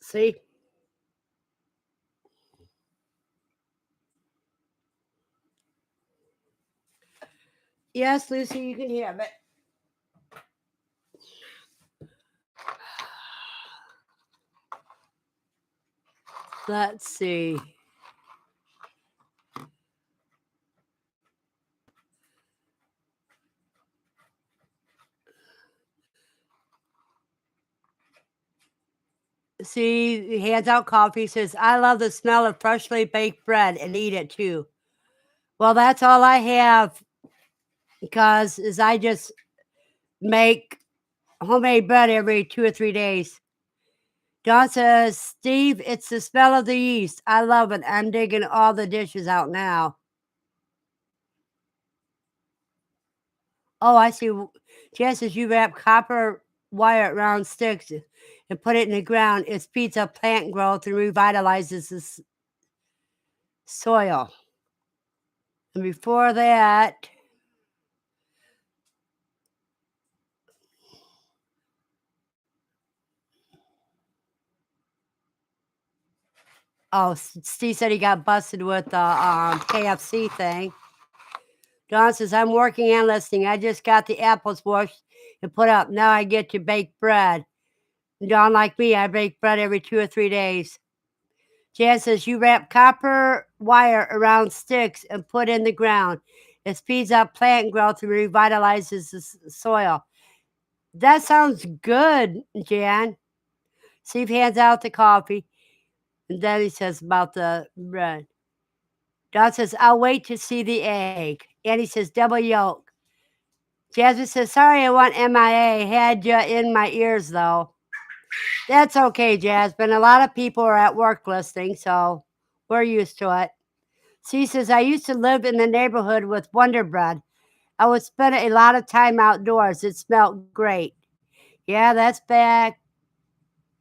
See? Yes, Lucy, you can have it. Let's see. See, he hands out coffee, says, I love the smell of freshly baked bread and eat it too. Well, that's all I have because I just make homemade bread every 2 or 3 days. Dawn says, Steve, it's the smell of the yeast. I love it. I'm digging all the dishes out now. Oh, I see. Jan says you wrap copper wire around sticks and put it in the ground. It speeds up plant growth and revitalizes the soil. And before that, oh, Steve said he got busted with the KFC thing. Dawn says, I'm working and listening. I just got the apples washed and put up. Now I get to bake bread. Dawn, like me, I bake bread every 2 or 3 days. Jan says, you wrap copper wire around sticks and put in the ground. It speeds up plant growth and revitalizes the soil. That sounds good, Jan. Steve hands out the coffee. And then he says about the bread. Don says, I'll wait to see the egg. Annie says, double yolk. Jasmine says, sorry, I went MIA. Had you in my ears, though. That's okay, Jasmine. A lot of people are at work listening, so we're used to it. She says, I used to live in the neighborhood with Wonder Bread. I would spend a lot of time outdoors. It smelled great. Yeah, that's back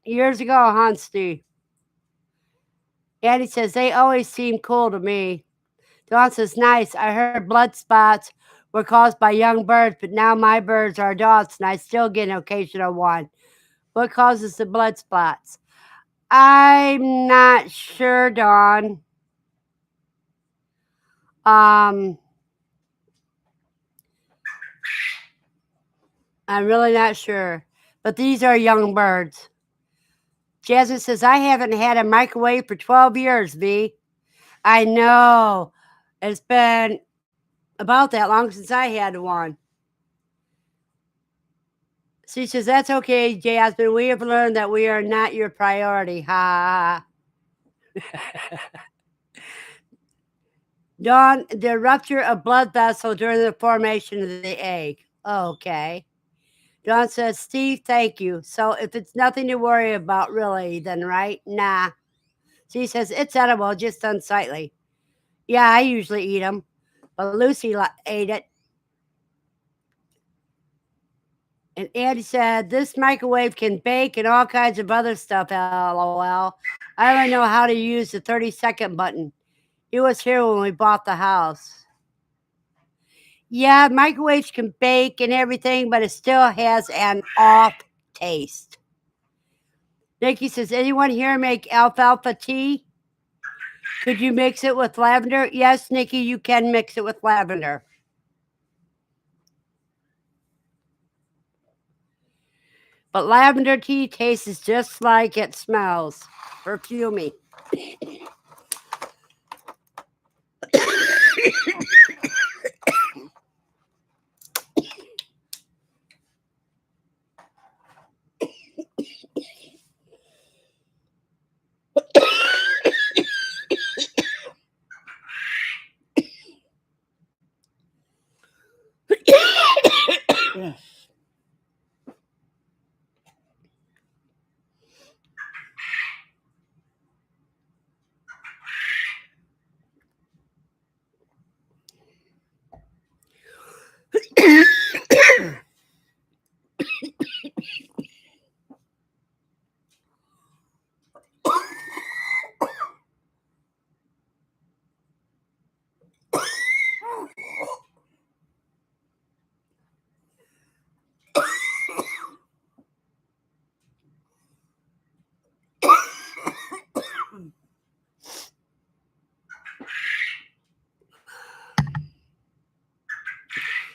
years ago, huh, Steve? Andy says, they always seem cool to me. Dawn says, nice. I heard blood spots were caused by young birds, but now my birds are adults and I still get an occasional one. What causes the blood spots? I'm not sure, Dawn. Um, I'm really not sure. But these are young birds. Jasmine says, I haven't had a microwave for 12 years, V. I know. It's been about that long since I had one. She says, that's okay, Jasmine. We have learned that we are not your priority. Ha. Dawn, the rupture of blood vessel during the formation of the egg. Okay. Dawn says, Steve, thank you. So if it's nothing to worry about, really, then right? Nah. She says, it's edible, just unsightly. Yeah, I usually eat them, but Lucy ate it. And Andy said, this microwave can bake and all kinds of other stuff, LOL. I only know how to use the 30-second button. He was here when we bought the house. Yeah, microwaves can bake and everything, but it still has an off taste. Nikki says, anyone here make alfalfa tea? Could you mix it with lavender? Yes, Nikki, you can mix it with lavender. But lavender tea tastes just like it smells. Perfumey.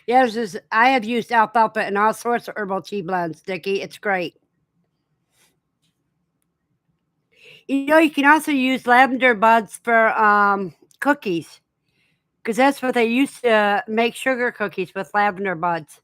Yes, I have used alfalfa in all sorts of herbal tea blends, Nikki. It's great. You know, you can also use lavender buds for cookies, because that's what they used to make sugar cookies with lavender buds.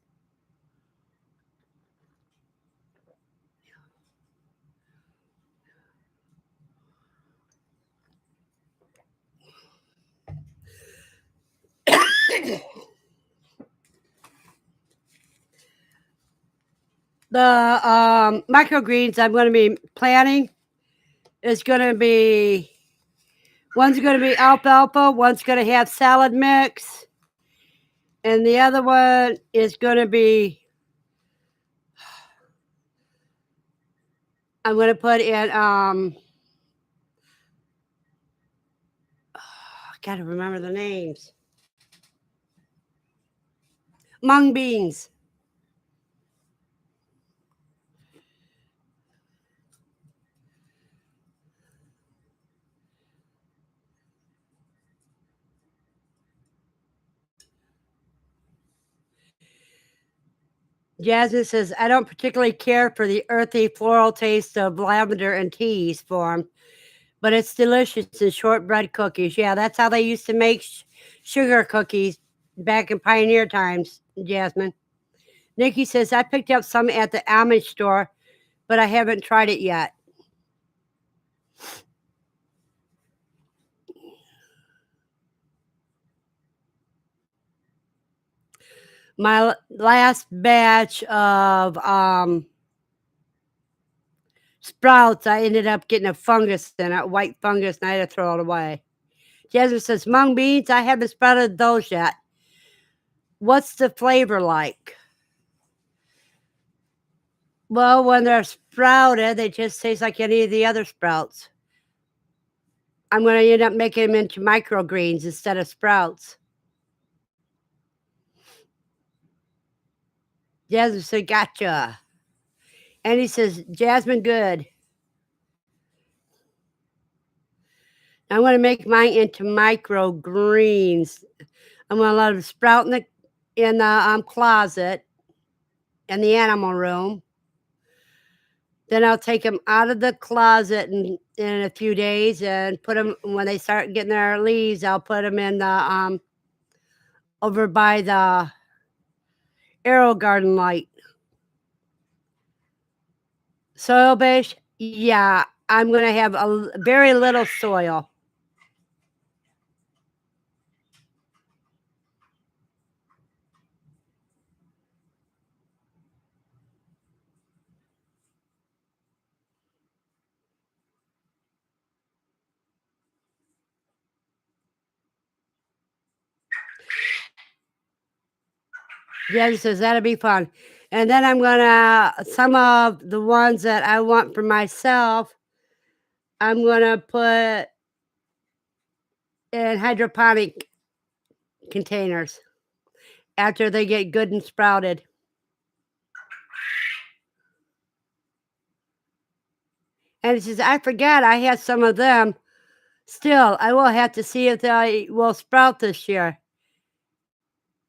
The microgreens I'm going to be planting is going to be, one's going to be alfalfa, one's going to have salad mix, and the other one is going to be, I'm going to put in, I got to remember the names. Mung beans. Jasmine says, I don't particularly care for the earthy floral taste of lavender and teas form, but it's delicious in shortbread cookies. Yeah, that's how they used to make sugar cookies back in pioneer times, Jasmine. Nikki says, I picked up some at the Amish store, but I haven't tried it yet. My last batch of sprouts, I ended up getting a fungus in it, white fungus, and I had to throw it away. Jasmine says, mung beans, I haven't sprouted those yet. What's the flavor like? Well, when they're sprouted, they just taste like any of the other sprouts. I'm gonna end up making them into microgreens instead of sprouts. Jasmine said, "Gotcha." And he says, "Jasmine, good." I'm gonna make mine into microgreens. I'm gonna let them sprout in the closet in the animal room. Then I'll take them out of the closet in a few days and put them when they start getting their leaves. I'll put them in the over by the arrow garden light. Soil base, yeah, I'm gonna have very little soil. Jen says that'll be fun. And then I'm gonna some of the ones that I want for myself, I'm gonna put in hydroponic containers after they get good and sprouted. And he says, I forgot I had some of them. Still, I will have to see if they will sprout this year.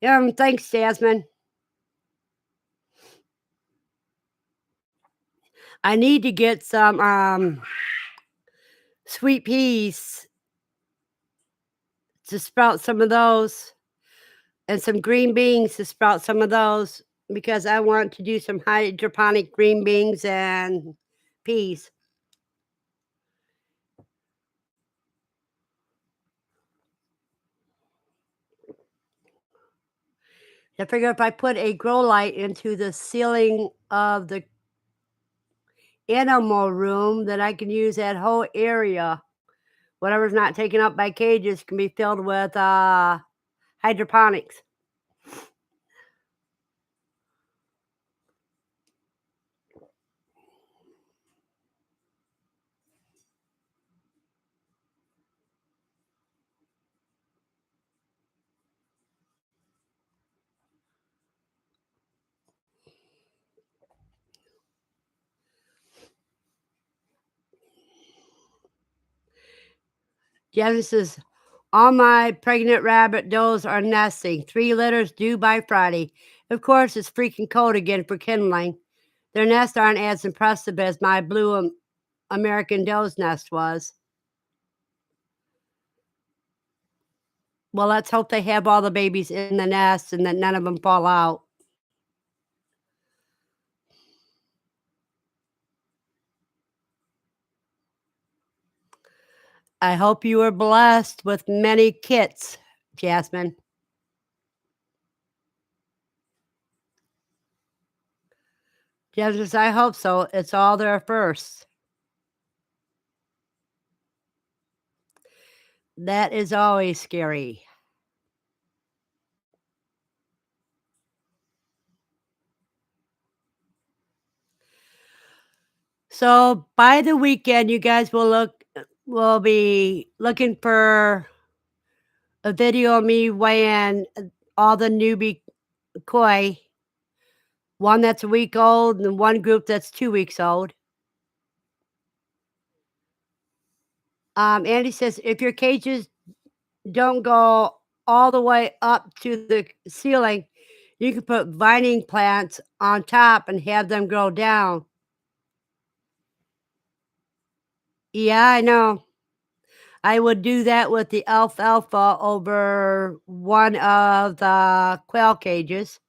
Thanks, Jasmine. I need to get some sweet peas to sprout some of those and some green beans to sprout some of those because I want to do some hydroponic green beans and peas. I figure if I put a grow light into the ceiling of the animal room, then I can use that whole area. Whatever's not taken up by cages can be filled with hydroponics. Genesis, all my pregnant rabbit does are nesting. 3 litters due by Friday. Of course, it's freaking cold again for kindling. Their nests aren't as impressive as my blue American doe's nest was. Well, let's hope they have all the babies in the nest and that none of them fall out. I hope you are blessed with many kits, Jasmine. Jasmine, I hope so. It's all their first. That is always scary. So by the weekend, you guys will be looking for a video of me weighing all the newbie koi, one that's a week old and one group that's 2 weeks old. Andy says if your cages don't go all the way up to the ceiling, you can put vining plants on top and have them grow down. Yeah, I know. I would do that with the alfalfa over one of the quail cages.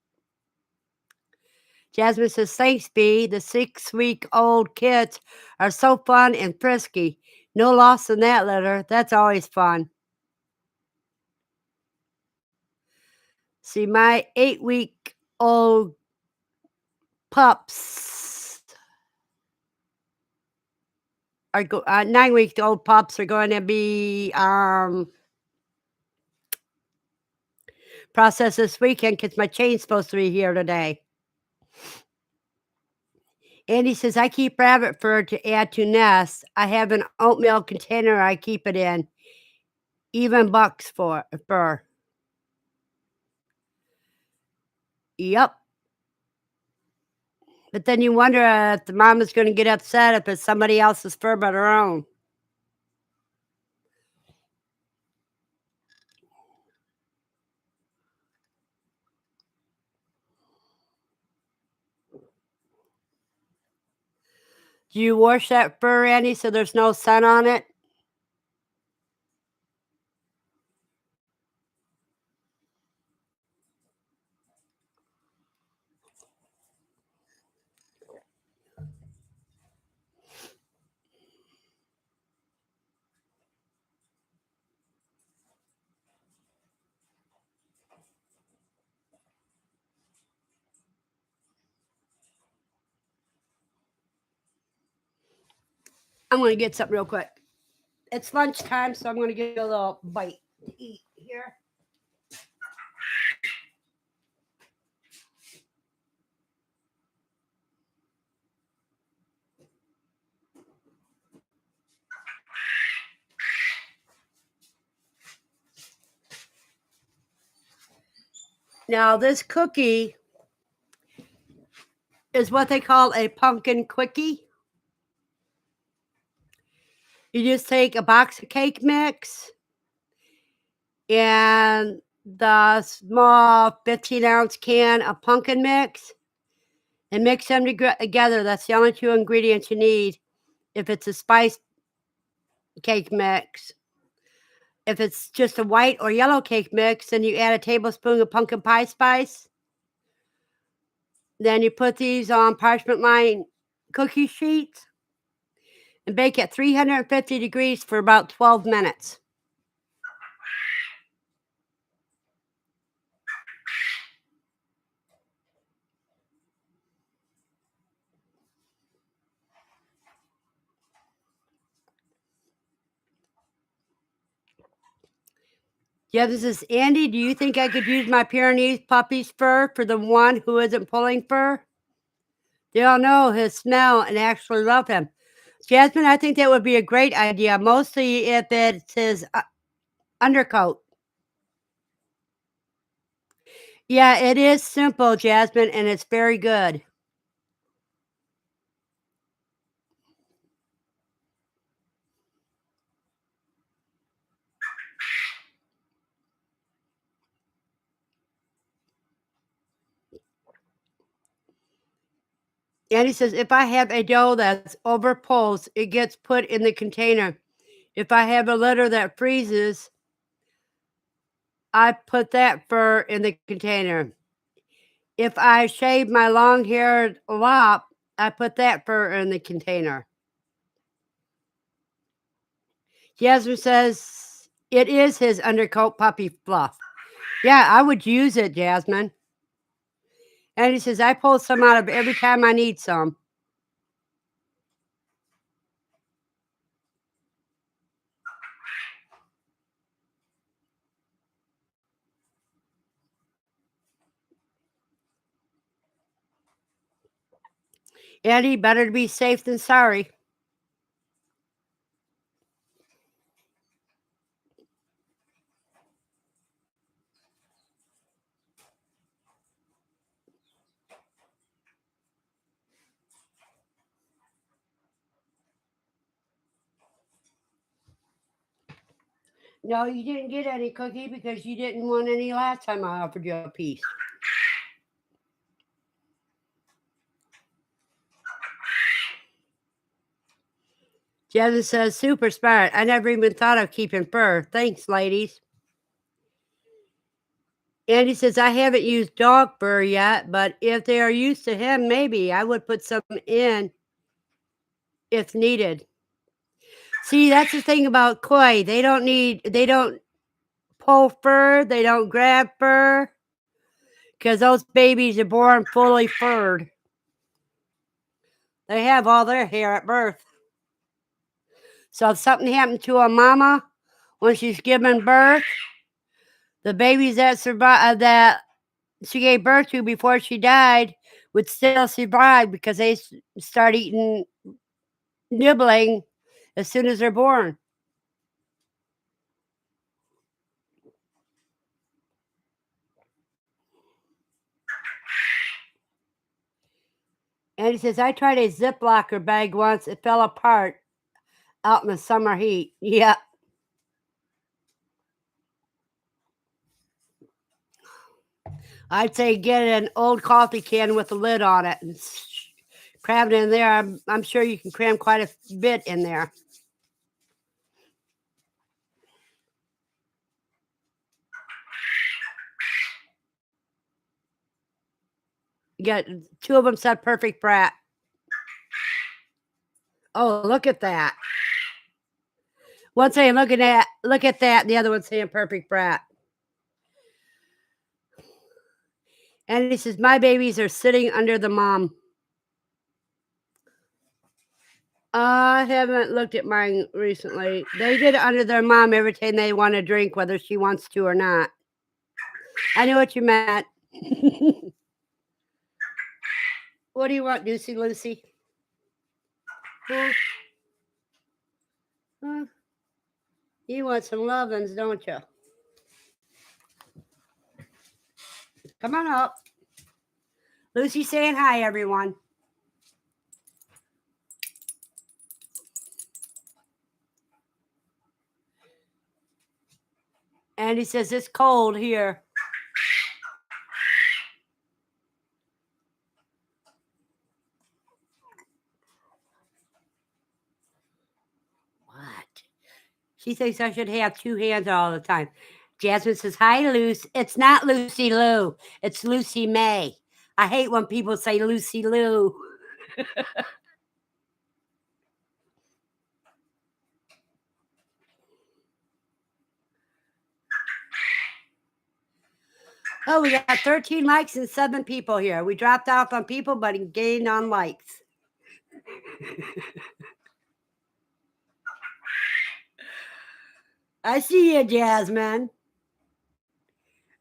Jasmine says, thanks, B. The 6-week-old kids are so fun and frisky. No loss in that litter. That's always fun. See, my 8-week-old pups are 9-week-old pups are going to be process this weekend because my chain's supposed to be here today. Andy says, I keep rabbit fur to add to nests. I have an oatmeal container I keep it in. Even bucks for fur. Yep. But then you wonder if the mom is going to get upset if it's somebody else's fur but her own. Do you wash that fur, Andy, so there's no sun on it? I'm going to get something real quick. It's lunchtime, so I'm going to get a little bite to eat here. Now, this cookie is what they call a pumpkin quickie. You just take a box of cake mix and the small 15-ounce can of pumpkin mix and mix them together. That's the only two ingredients you need if it's a spiced cake mix. If it's just a white or yellow cake mix, then you add a tablespoon of pumpkin pie spice. Then you put these on parchment lined cookie sheets and bake at 350 degrees for about 12 minutes. Yeah, this is Andy. Do you think I could use my Pyrenees puppy's fur for the one who isn't pulling fur? They all know his smell and actually love him. Jasmine, I think that would be a great idea, mostly if it's his undercoat. Yeah, it is simple, Jasmine, and it's very good. Andy says, if I have a dough that's over pulls, it gets put in the container. If I have a litter that freezes, I put that fur in the container. If I shave my long-haired lop, I put that fur in the container. Jasmine says, it is his undercoat puppy fluff. Yeah, I would use it, Jasmine. And he says, I pull some out of every time I need some. Andy, better to be safe than sorry. No, you didn't get any, Cookie, because you didn't want any last time I offered you a piece. Jasmine says, super smart. I never even thought of keeping fur. Thanks, ladies. Andy says, I haven't used dog fur yet, but if they are used to him, maybe I would put some in if needed. See, that's the thing about koi. They don't pull fur, they don't grab fur, because those babies are born fully furred. They have all their hair at birth. So if something happened to a mama when she's giving birth, The babies that survived that she gave birth to before she died would still survive because they start eating nibbling as soon as they're born. And he says, I tried a Ziplocker bag once. It fell apart out in the summer heat. Yeah. I'd say get an old coffee can with a lid on it and cram it in there. I'm sure you can cram quite a bit in there. You got two of them said perfect brat. Oh, look at that. One saying look at that, and the other one saying perfect brat. And he says, my babies are sitting under the mom. I haven't looked at mine recently. They get under their mom every time they want to drink, whether she wants to or not. I knew what you meant. What do you want, Lucy? Huh? Huh? You want some lovin's, don't you? Come on up. Lucy saying hi, everyone. And he says, it's cold here. What? She thinks I should have two hands all the time. Jasmine says, hi, Luce. It's not Lucy Lou. It's Lucy May. I hate when people say Lucy Lou. Oh, we got 13 likes and 7 people here. We dropped off on people, but gained on likes. I see you, Jasmine.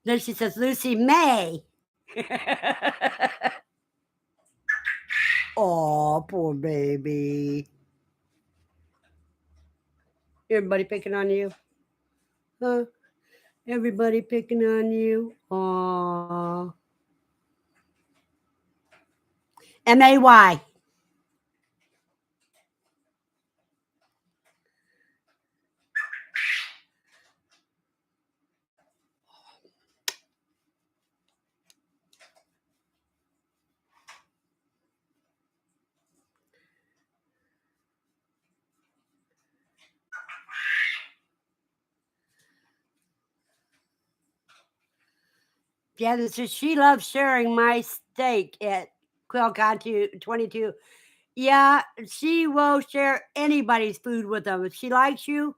Then she says, Lucy May. Oh, poor baby. Everybody picking on you? Huh? Everybody picking on you? Aw. May. Yeah, this is, she loves sharing my steak at Quail 22. Yeah, she will share anybody's food with them. If she likes you,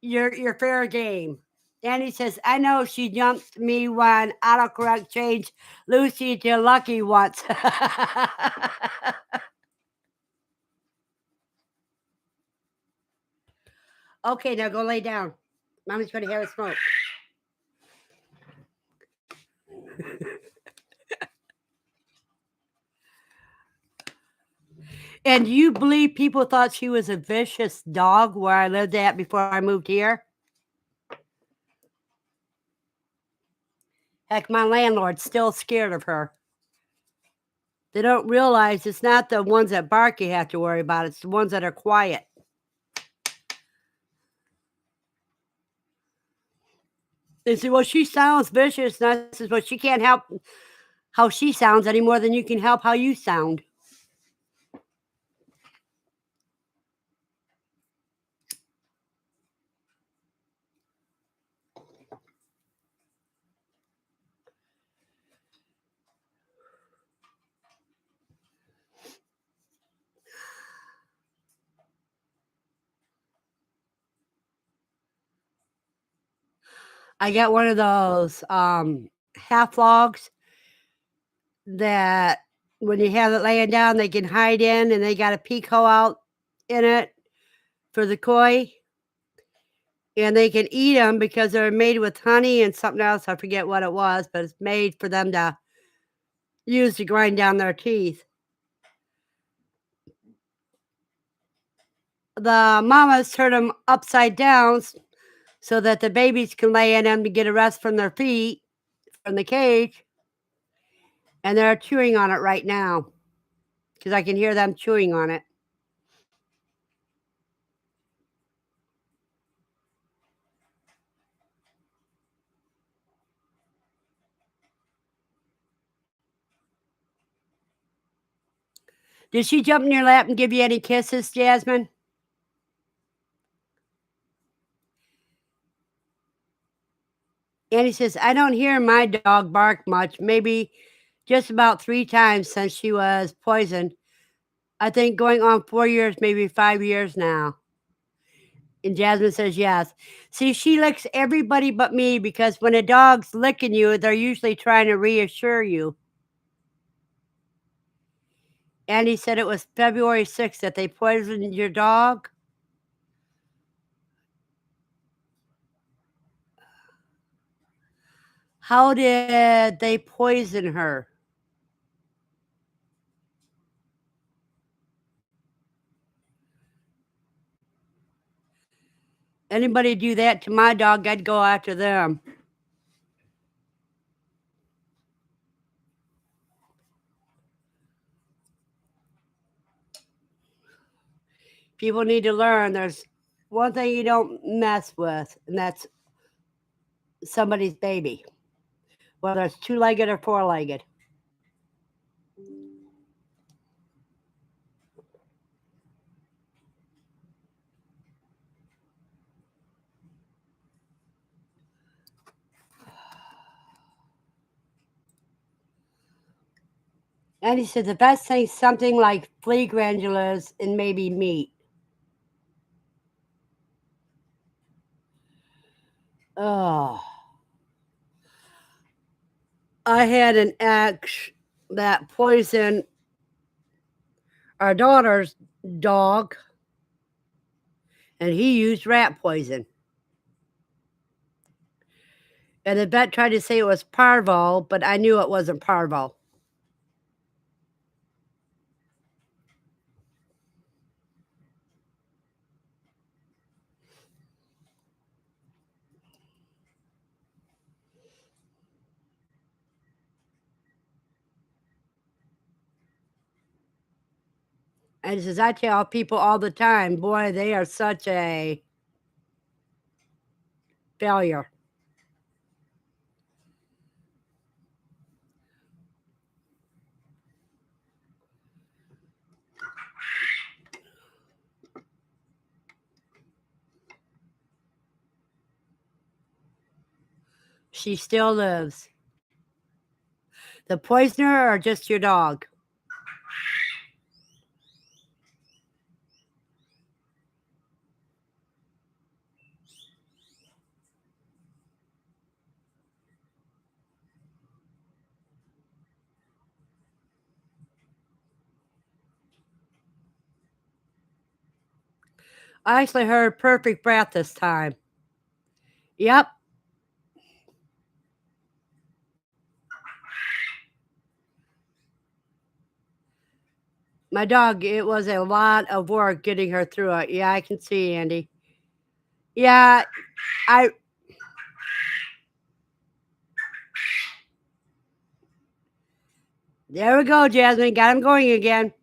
you're fair game. And he says, I know she jumped me when autocorrect changed Lucy to Lucky once. Okay, now go lay down. Mommy's going to have a smoke. And you believe people thought she was a vicious dog where I lived at before I moved here? Heck, my landlord's still scared of her. They don't realize it's not the ones that bark you have to worry about. It's the ones that are quiet. They say, well, she sounds vicious. And I says, well, she can't help how she sounds any more than you can help how you sound. I got one of those half logs that when you have it laying down, they can hide in, and they got a peak hole out in it for the koi. and they can eat them because they're made with honey and something else. I forget what it was, but it's made for them to use to grind down their teeth. The mamas turn them upside down so that the babies can lay in them to get a rest from their feet from the cage. And they're chewing on it right now because I can hear them chewing on it. Did she jump in your lap and give you any kisses, Jasmine? Annie says, I don't hear my dog bark much, maybe just about 3 times since she was poisoned. I think going on 4 years, maybe 5 years now. And Jasmine says, yes. See, she licks everybody but me because when a dog's licking you, they're usually trying to reassure you. Andy said it was February 6th that they poisoned your dog. How did they poison her? Anybody do that to my dog, I'd go after them. People need to learn there's one thing you don't mess with, and that's somebody's baby, whether it's 2-legged or 4-legged. And he said the best thing something like flea granulas and maybe meat. Oh, I had an ex that poisoned our daughter's dog, and he used rat poison. And the vet tried to say it was parvo, but I knew it wasn't parvo. And he says, I tell people all the time, boy, they are such a failure. She still lives. The poisoner or just your dog? I actually heard perfect breath this time. Yep. My dog, it was a lot of work getting her through it. Yeah, I can see, Andy. Yeah, I there we go, Jasmine. Got him going again.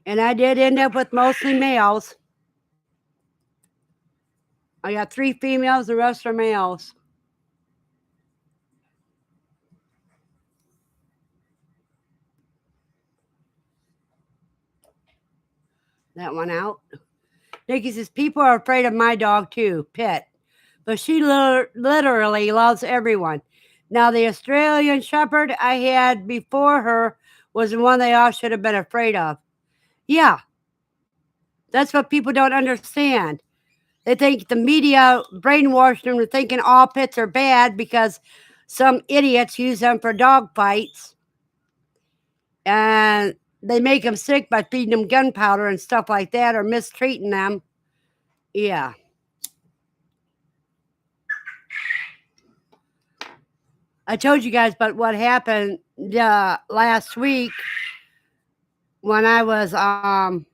And I did end up with mostly males. I got 3 females, the rest are males. That one out. Nikki says, people are afraid of my dog too, Pitt. But she literally loves everyone. Now, the Australian Shepherd I had before her was the one they all should have been afraid of. Yeah, that's what people don't understand. They think the media brainwashed them to thinking all pits are bad because some idiots use them for dog fights. And they make them sick by feeding them gunpowder and stuff like that, or mistreating them. Yeah. I told you guys about what happened last week when I was out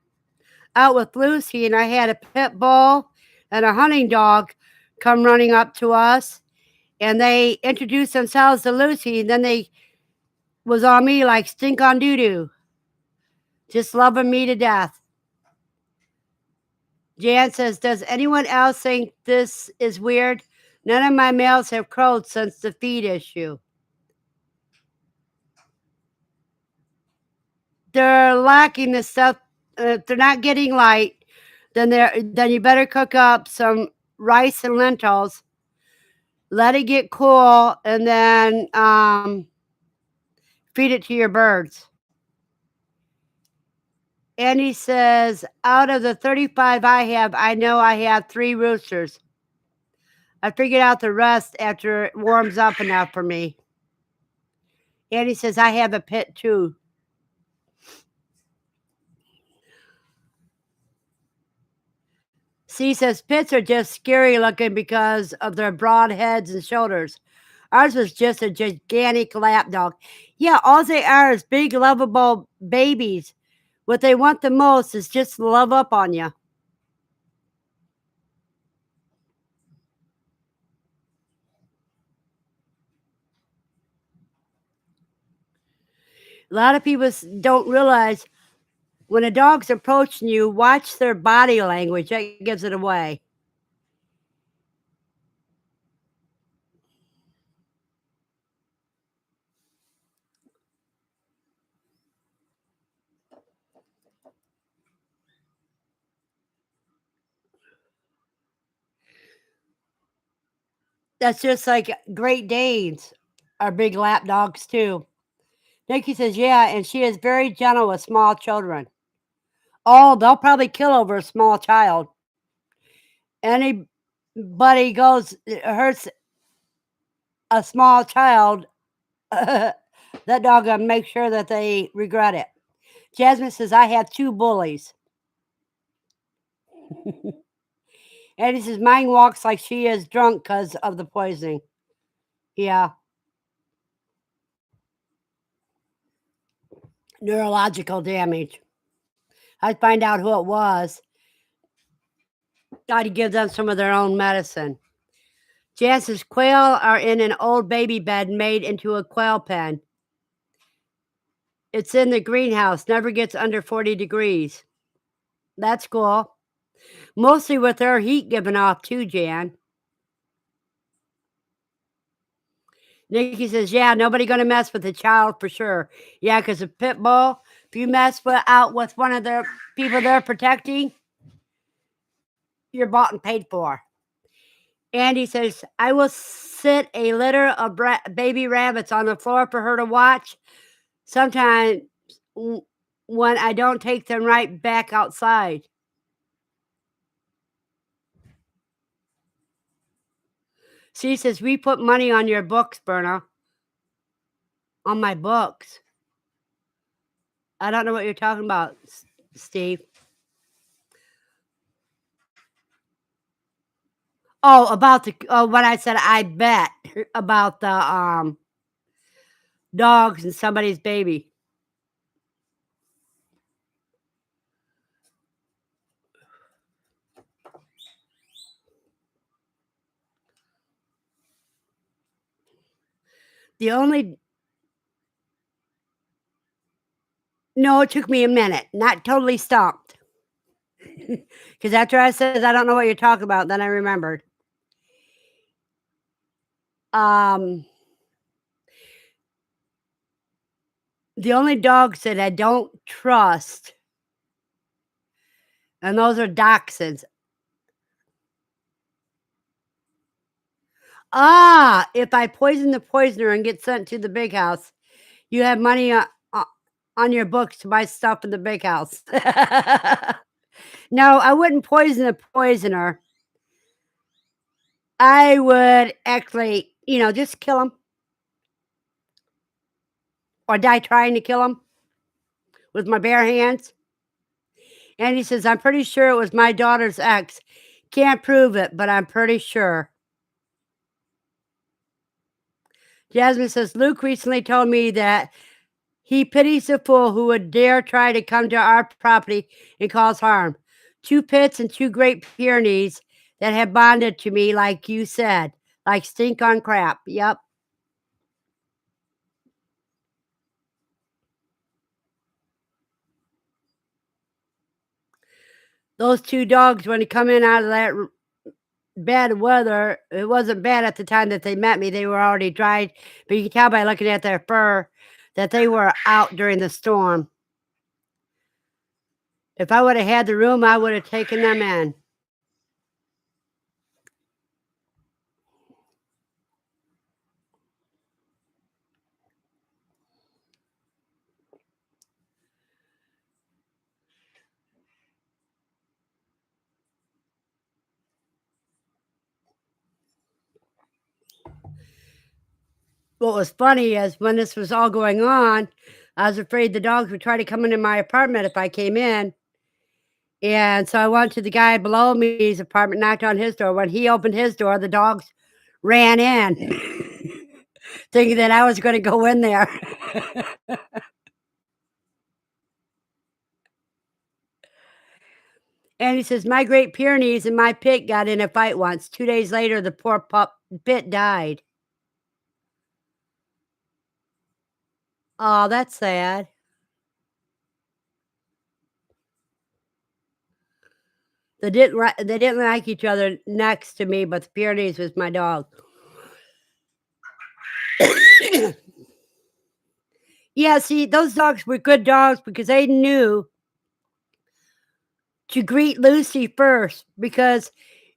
with Lucy, and I had a pit bull and a hunting dog come running up to us, and they introduced themselves to Lucy, and then they was on me like stink on doo doo, just loving me to death. Jan says, does anyone else think this is weird? None of my males have crowed since the feed issue. They're lacking the stuff. If they're not getting light, then you better cook up some rice and lentils. Let it get cool, and then feed it to your birds. And he says, out of the 35 I have, I know I have 3 roosters. I figured out the rest after it warms up enough for me. And he says, I have a pit too. C says, pits are just scary looking because of their broad heads and shoulders. Ours was just a gigantic lapdog. Yeah, all they are is big, lovable babies. What they want the most is just love up on you. A lot of people don't realize when a dog's approaching you, watch their body language. That gives it away. That's just like Great Danes are big lap dogs too. Nikki says, yeah, and she is very gentle with small children. Oh, they'll probably kill over a small child. Anybody hurts a small child, that dog gonna make sure that they regret it. Jasmine says, I have 2 bullies. And he says, mine walks like she is drunk because of the poisoning. Yeah. Neurological damage. I'd find out who it was. I'd give them some of their own medicine. Jan says, quail are in an old baby bed made into a quail pen. It's in the greenhouse, never gets under 40 degrees. That's cool. Mostly with their heat giving off too, Jan. Nikki says, yeah, nobody going to mess with the child for sure. Yeah, because a pit bull, if you mess out with one of the people they're protecting, you're bought and paid for. Andy says, I will sit a litter of baby rabbits on the floor for her to watch. Sometimes when I don't take them right back outside. She says, we put money on your books, Verna. On my books. I don't know what you're talking about, Steve. Oh, about what I said, I bet about the dogs and somebody's baby. The only No, it took me a minute, not totally stumped. Because after I said, I don't know what you're talking about, then I remembered. The only dogs that I don't trust, and those are dachshunds. If I poison the poisoner and get sent to the big house, you have money on your books to buy stuff in the big house. No, I wouldn't poison the poisoner. I would actually, just kill him or die trying to kill him. with my bare hands. And he says, I'm pretty sure it was my daughter's ex. Can't prove it, but I'm pretty sure. Jasmine says, Luke recently told me that he pities the fool who would dare try to come to our property and cause harm. 2 pits and 2 Great Pyrenees that have bonded to me, like you said, like stink on crap. Yep. Those 2 dogs, when they come in out of that bad weather, it wasn't bad at the time that they met me. They were already dried, but you can tell by looking at their fur that they were out during the storm. If I would have had the room, I would have taken them in. What was funny is when this was all going on, I was afraid the dogs would try to come into my apartment if I came in. And so I went to the guy below me's apartment, knocked on his door. When he opened his door, the dogs ran in, thinking that I was going to go in there. And he says, my Great Pyrenees and my pit got in a fight once. 2 days later, the poor pit died. Oh, that's sad. They didn't like each other next to me, but the Pyrenees was my dog. Yeah, see, those dogs were good dogs because they knew to greet Lucy first, because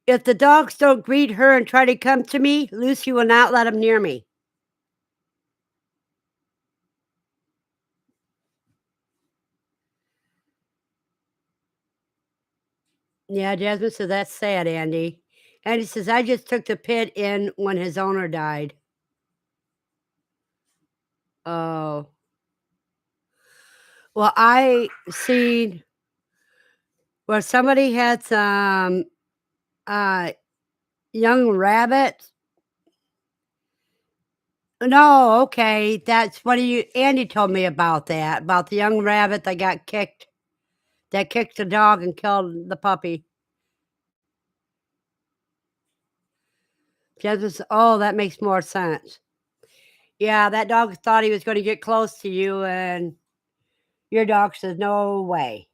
if the dogs don't greet her and try to come to me, Lucy will not let them near me. Yeah, Jasmine says, "That's sad, Andy." Andy says, "I just took the pit in when his owner died." Oh. Well, I seen where somebody had some, uh, young rabbits. No, okay, that's what you Andy told me about the young rabbit that kicked the dog and killed the puppy. Just oh, that makes more sense. Yeah, that dog thought he was gonna get close to you, and your dog says, "No way."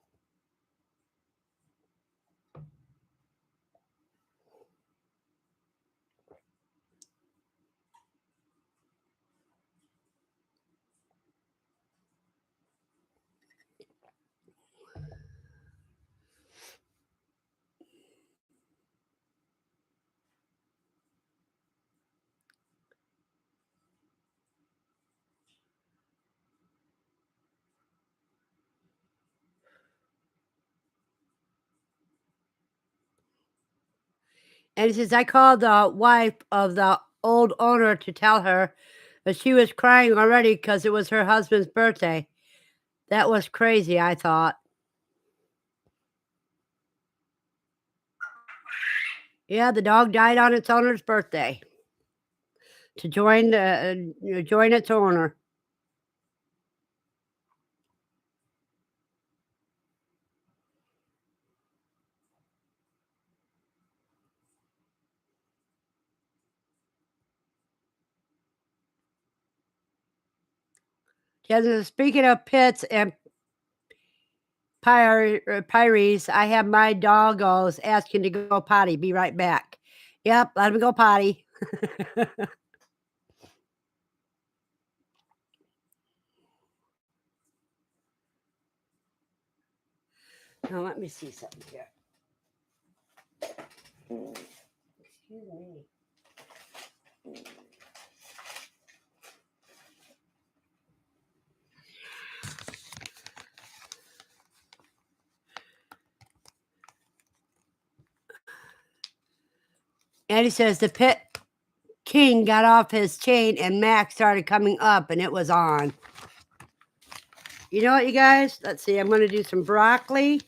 And he says, "I called the wife of the old owner to tell her, but she was crying already because it was her husband's birthday." That was crazy, I thought. Yeah, the dog died on its owner's birthday to join its owner. Yeah, speaking of pits and pyres, I have my doggos asking to go potty. Be right back. Yep, let him go potty. Now let me see something here. Excuse me. And he says the pit king got off his chain and Max started coming up and it was on. You know what, you guys? Let's see. I'm going to do some broccoli.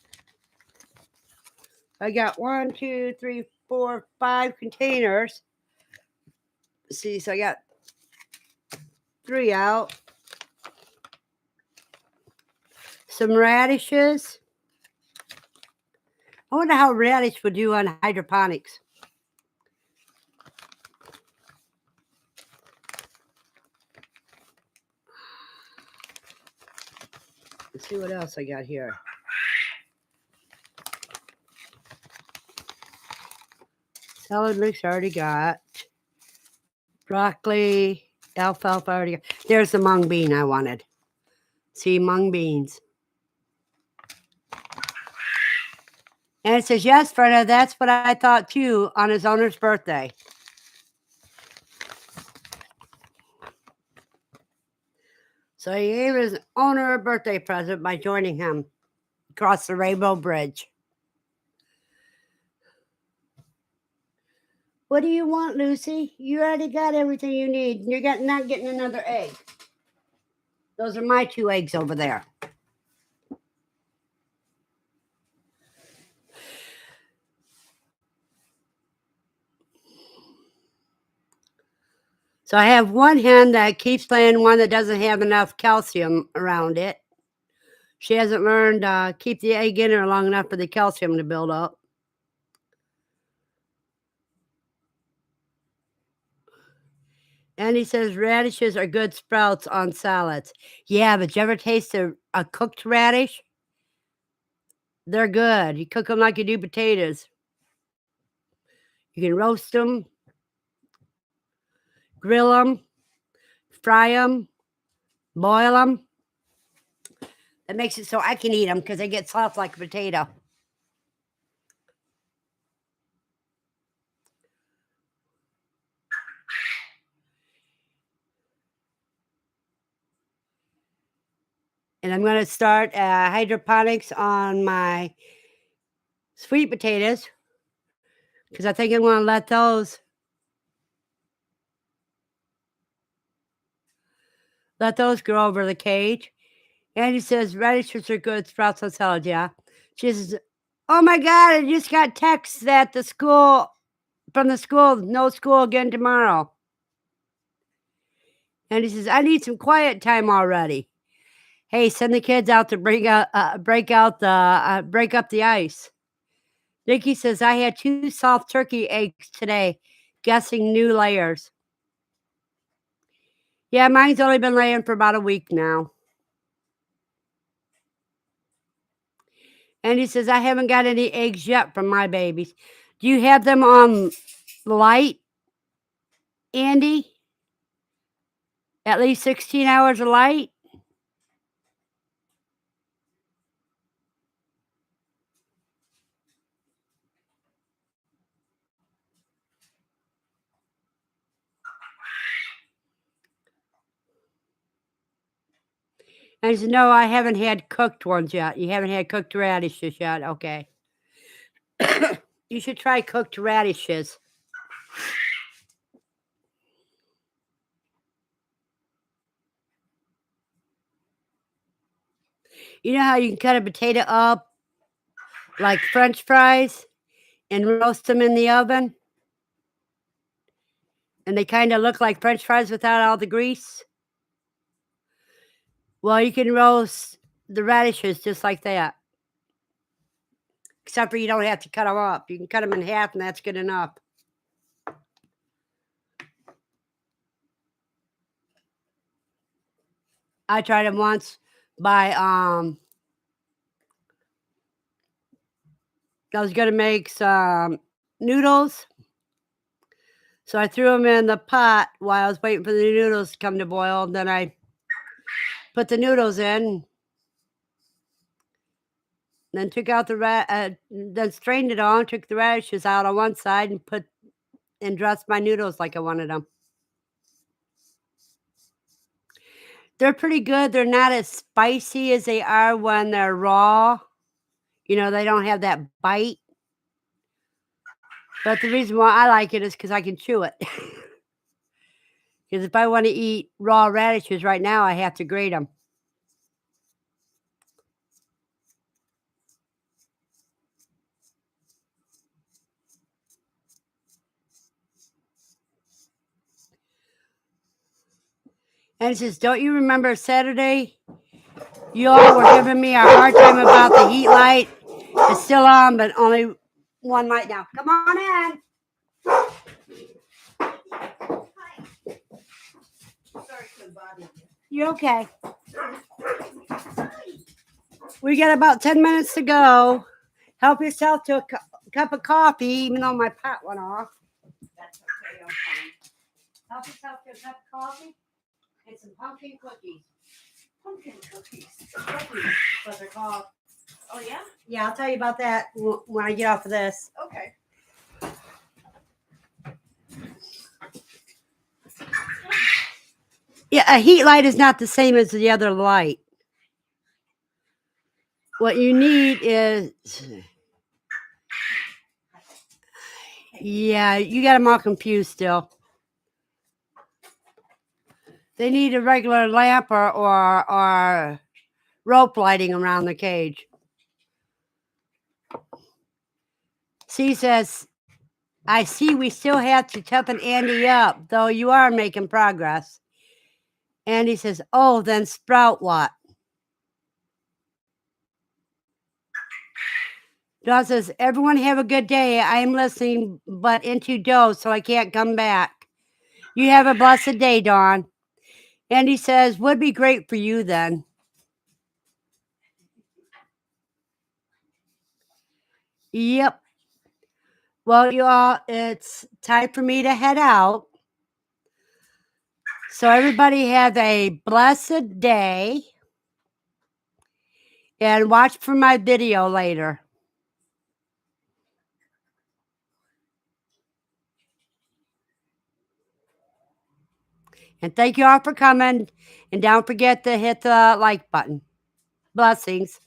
I got 1, 2, 3, 4, 5 containers. See, so I got 3 out. Some radishes. I wonder how radish would do on hydroponics. Let's see what else I got here. Salad mix I already got. Broccoli, alfalfa I already got. There's the mung bean I wanted. See, mung beans. And it says, yes, Verna, that's what I thought too on his owner's birthday. So he gave his owner a birthday present by joining him across the Rainbow Bridge. What do you want, Lucy? You already got everything you need. You're not getting another egg. Those are my 2 eggs over there. So I have one hen that keeps laying one that doesn't have enough calcium around it. She hasn't learned to keep the egg in her long enough for the calcium to build up. And he says radishes are good sprouts on salads. Yeah, but you ever taste a cooked radish? They're good. You cook them like you do potatoes. You can roast them, grill them, fry them, boil them. That makes it so I can eat them because they get soft like a potato. And I'm going to start hydroponics on my sweet potatoes because I think I'm going to let those grow over the cage. And he says radishes are good sprouts on salad. Yeah. She says, oh my God, I just got texts at the school from the school. No school again tomorrow. And he says, I need some quiet time already. Hey, send the kids out to break up the ice. Nikki says, I had 2 soft turkey eggs today, guessing new layers. Yeah, mine's only been laying for about a week now. And he says, I haven't got any eggs yet from my babies. Do you have them on light, Andy? At least 16 hours of light? And he said, no, I haven't had cooked ones yet. You haven't had cooked radishes yet? Okay. You should try cooked radishes. You know how you can cut a potato up like French fries and roast them in the oven? And they kind of look like French fries without all the grease? Well, you can roast the radishes just like that. Except for you don't have to cut them up. You can cut them in half and that's good enough. I tried them once by I was gonna make some noodles. So I threw them in the pot while I was waiting for the noodles to come to boil. And then I put the noodles in, then took out then strained it all, took the radishes out on one side and dressed my noodles like I wanted them. They're pretty good. They're not as spicy as they are when they're raw. You know, they don't have that bite. But the reason why I like it is because I can chew it. Because if I want to eat raw radishes right now, I have to grate them. And he says, don't you remember Saturday? You all were giving me a hard time about the heat light. It's still on, but only one light now. Come on in. Sorry to bother you. You're okay. We got about 10 minutes to go. Help yourself to a cup of coffee, even though my pot went off. That's okay, I'm fine. Help yourself to a cup of coffee and some pumpkin cookies. Pumpkin cookies. Cookies, that's what they're called. Oh, yeah? Yeah, I'll tell you about that when I get off of this. Okay. Yeah, a heat light is not the same as the other light. What you need is, yeah, you got them all confused still. They need a regular lamp or rope lighting around the cage. C says, I see we still have to toughen Andy up, though you are making progress. Andy says, oh, then sprout what? Dawn says, everyone have a good day. I am listening, but into dough, so I can't come back. You have a blessed day, Dawn. Andy says, would be great for you then. Yep. Well, you all, it's time for me to head out. So everybody have a blessed day. And watch for my video later. And thank you all for coming. And don't forget to hit the like button. Blessings.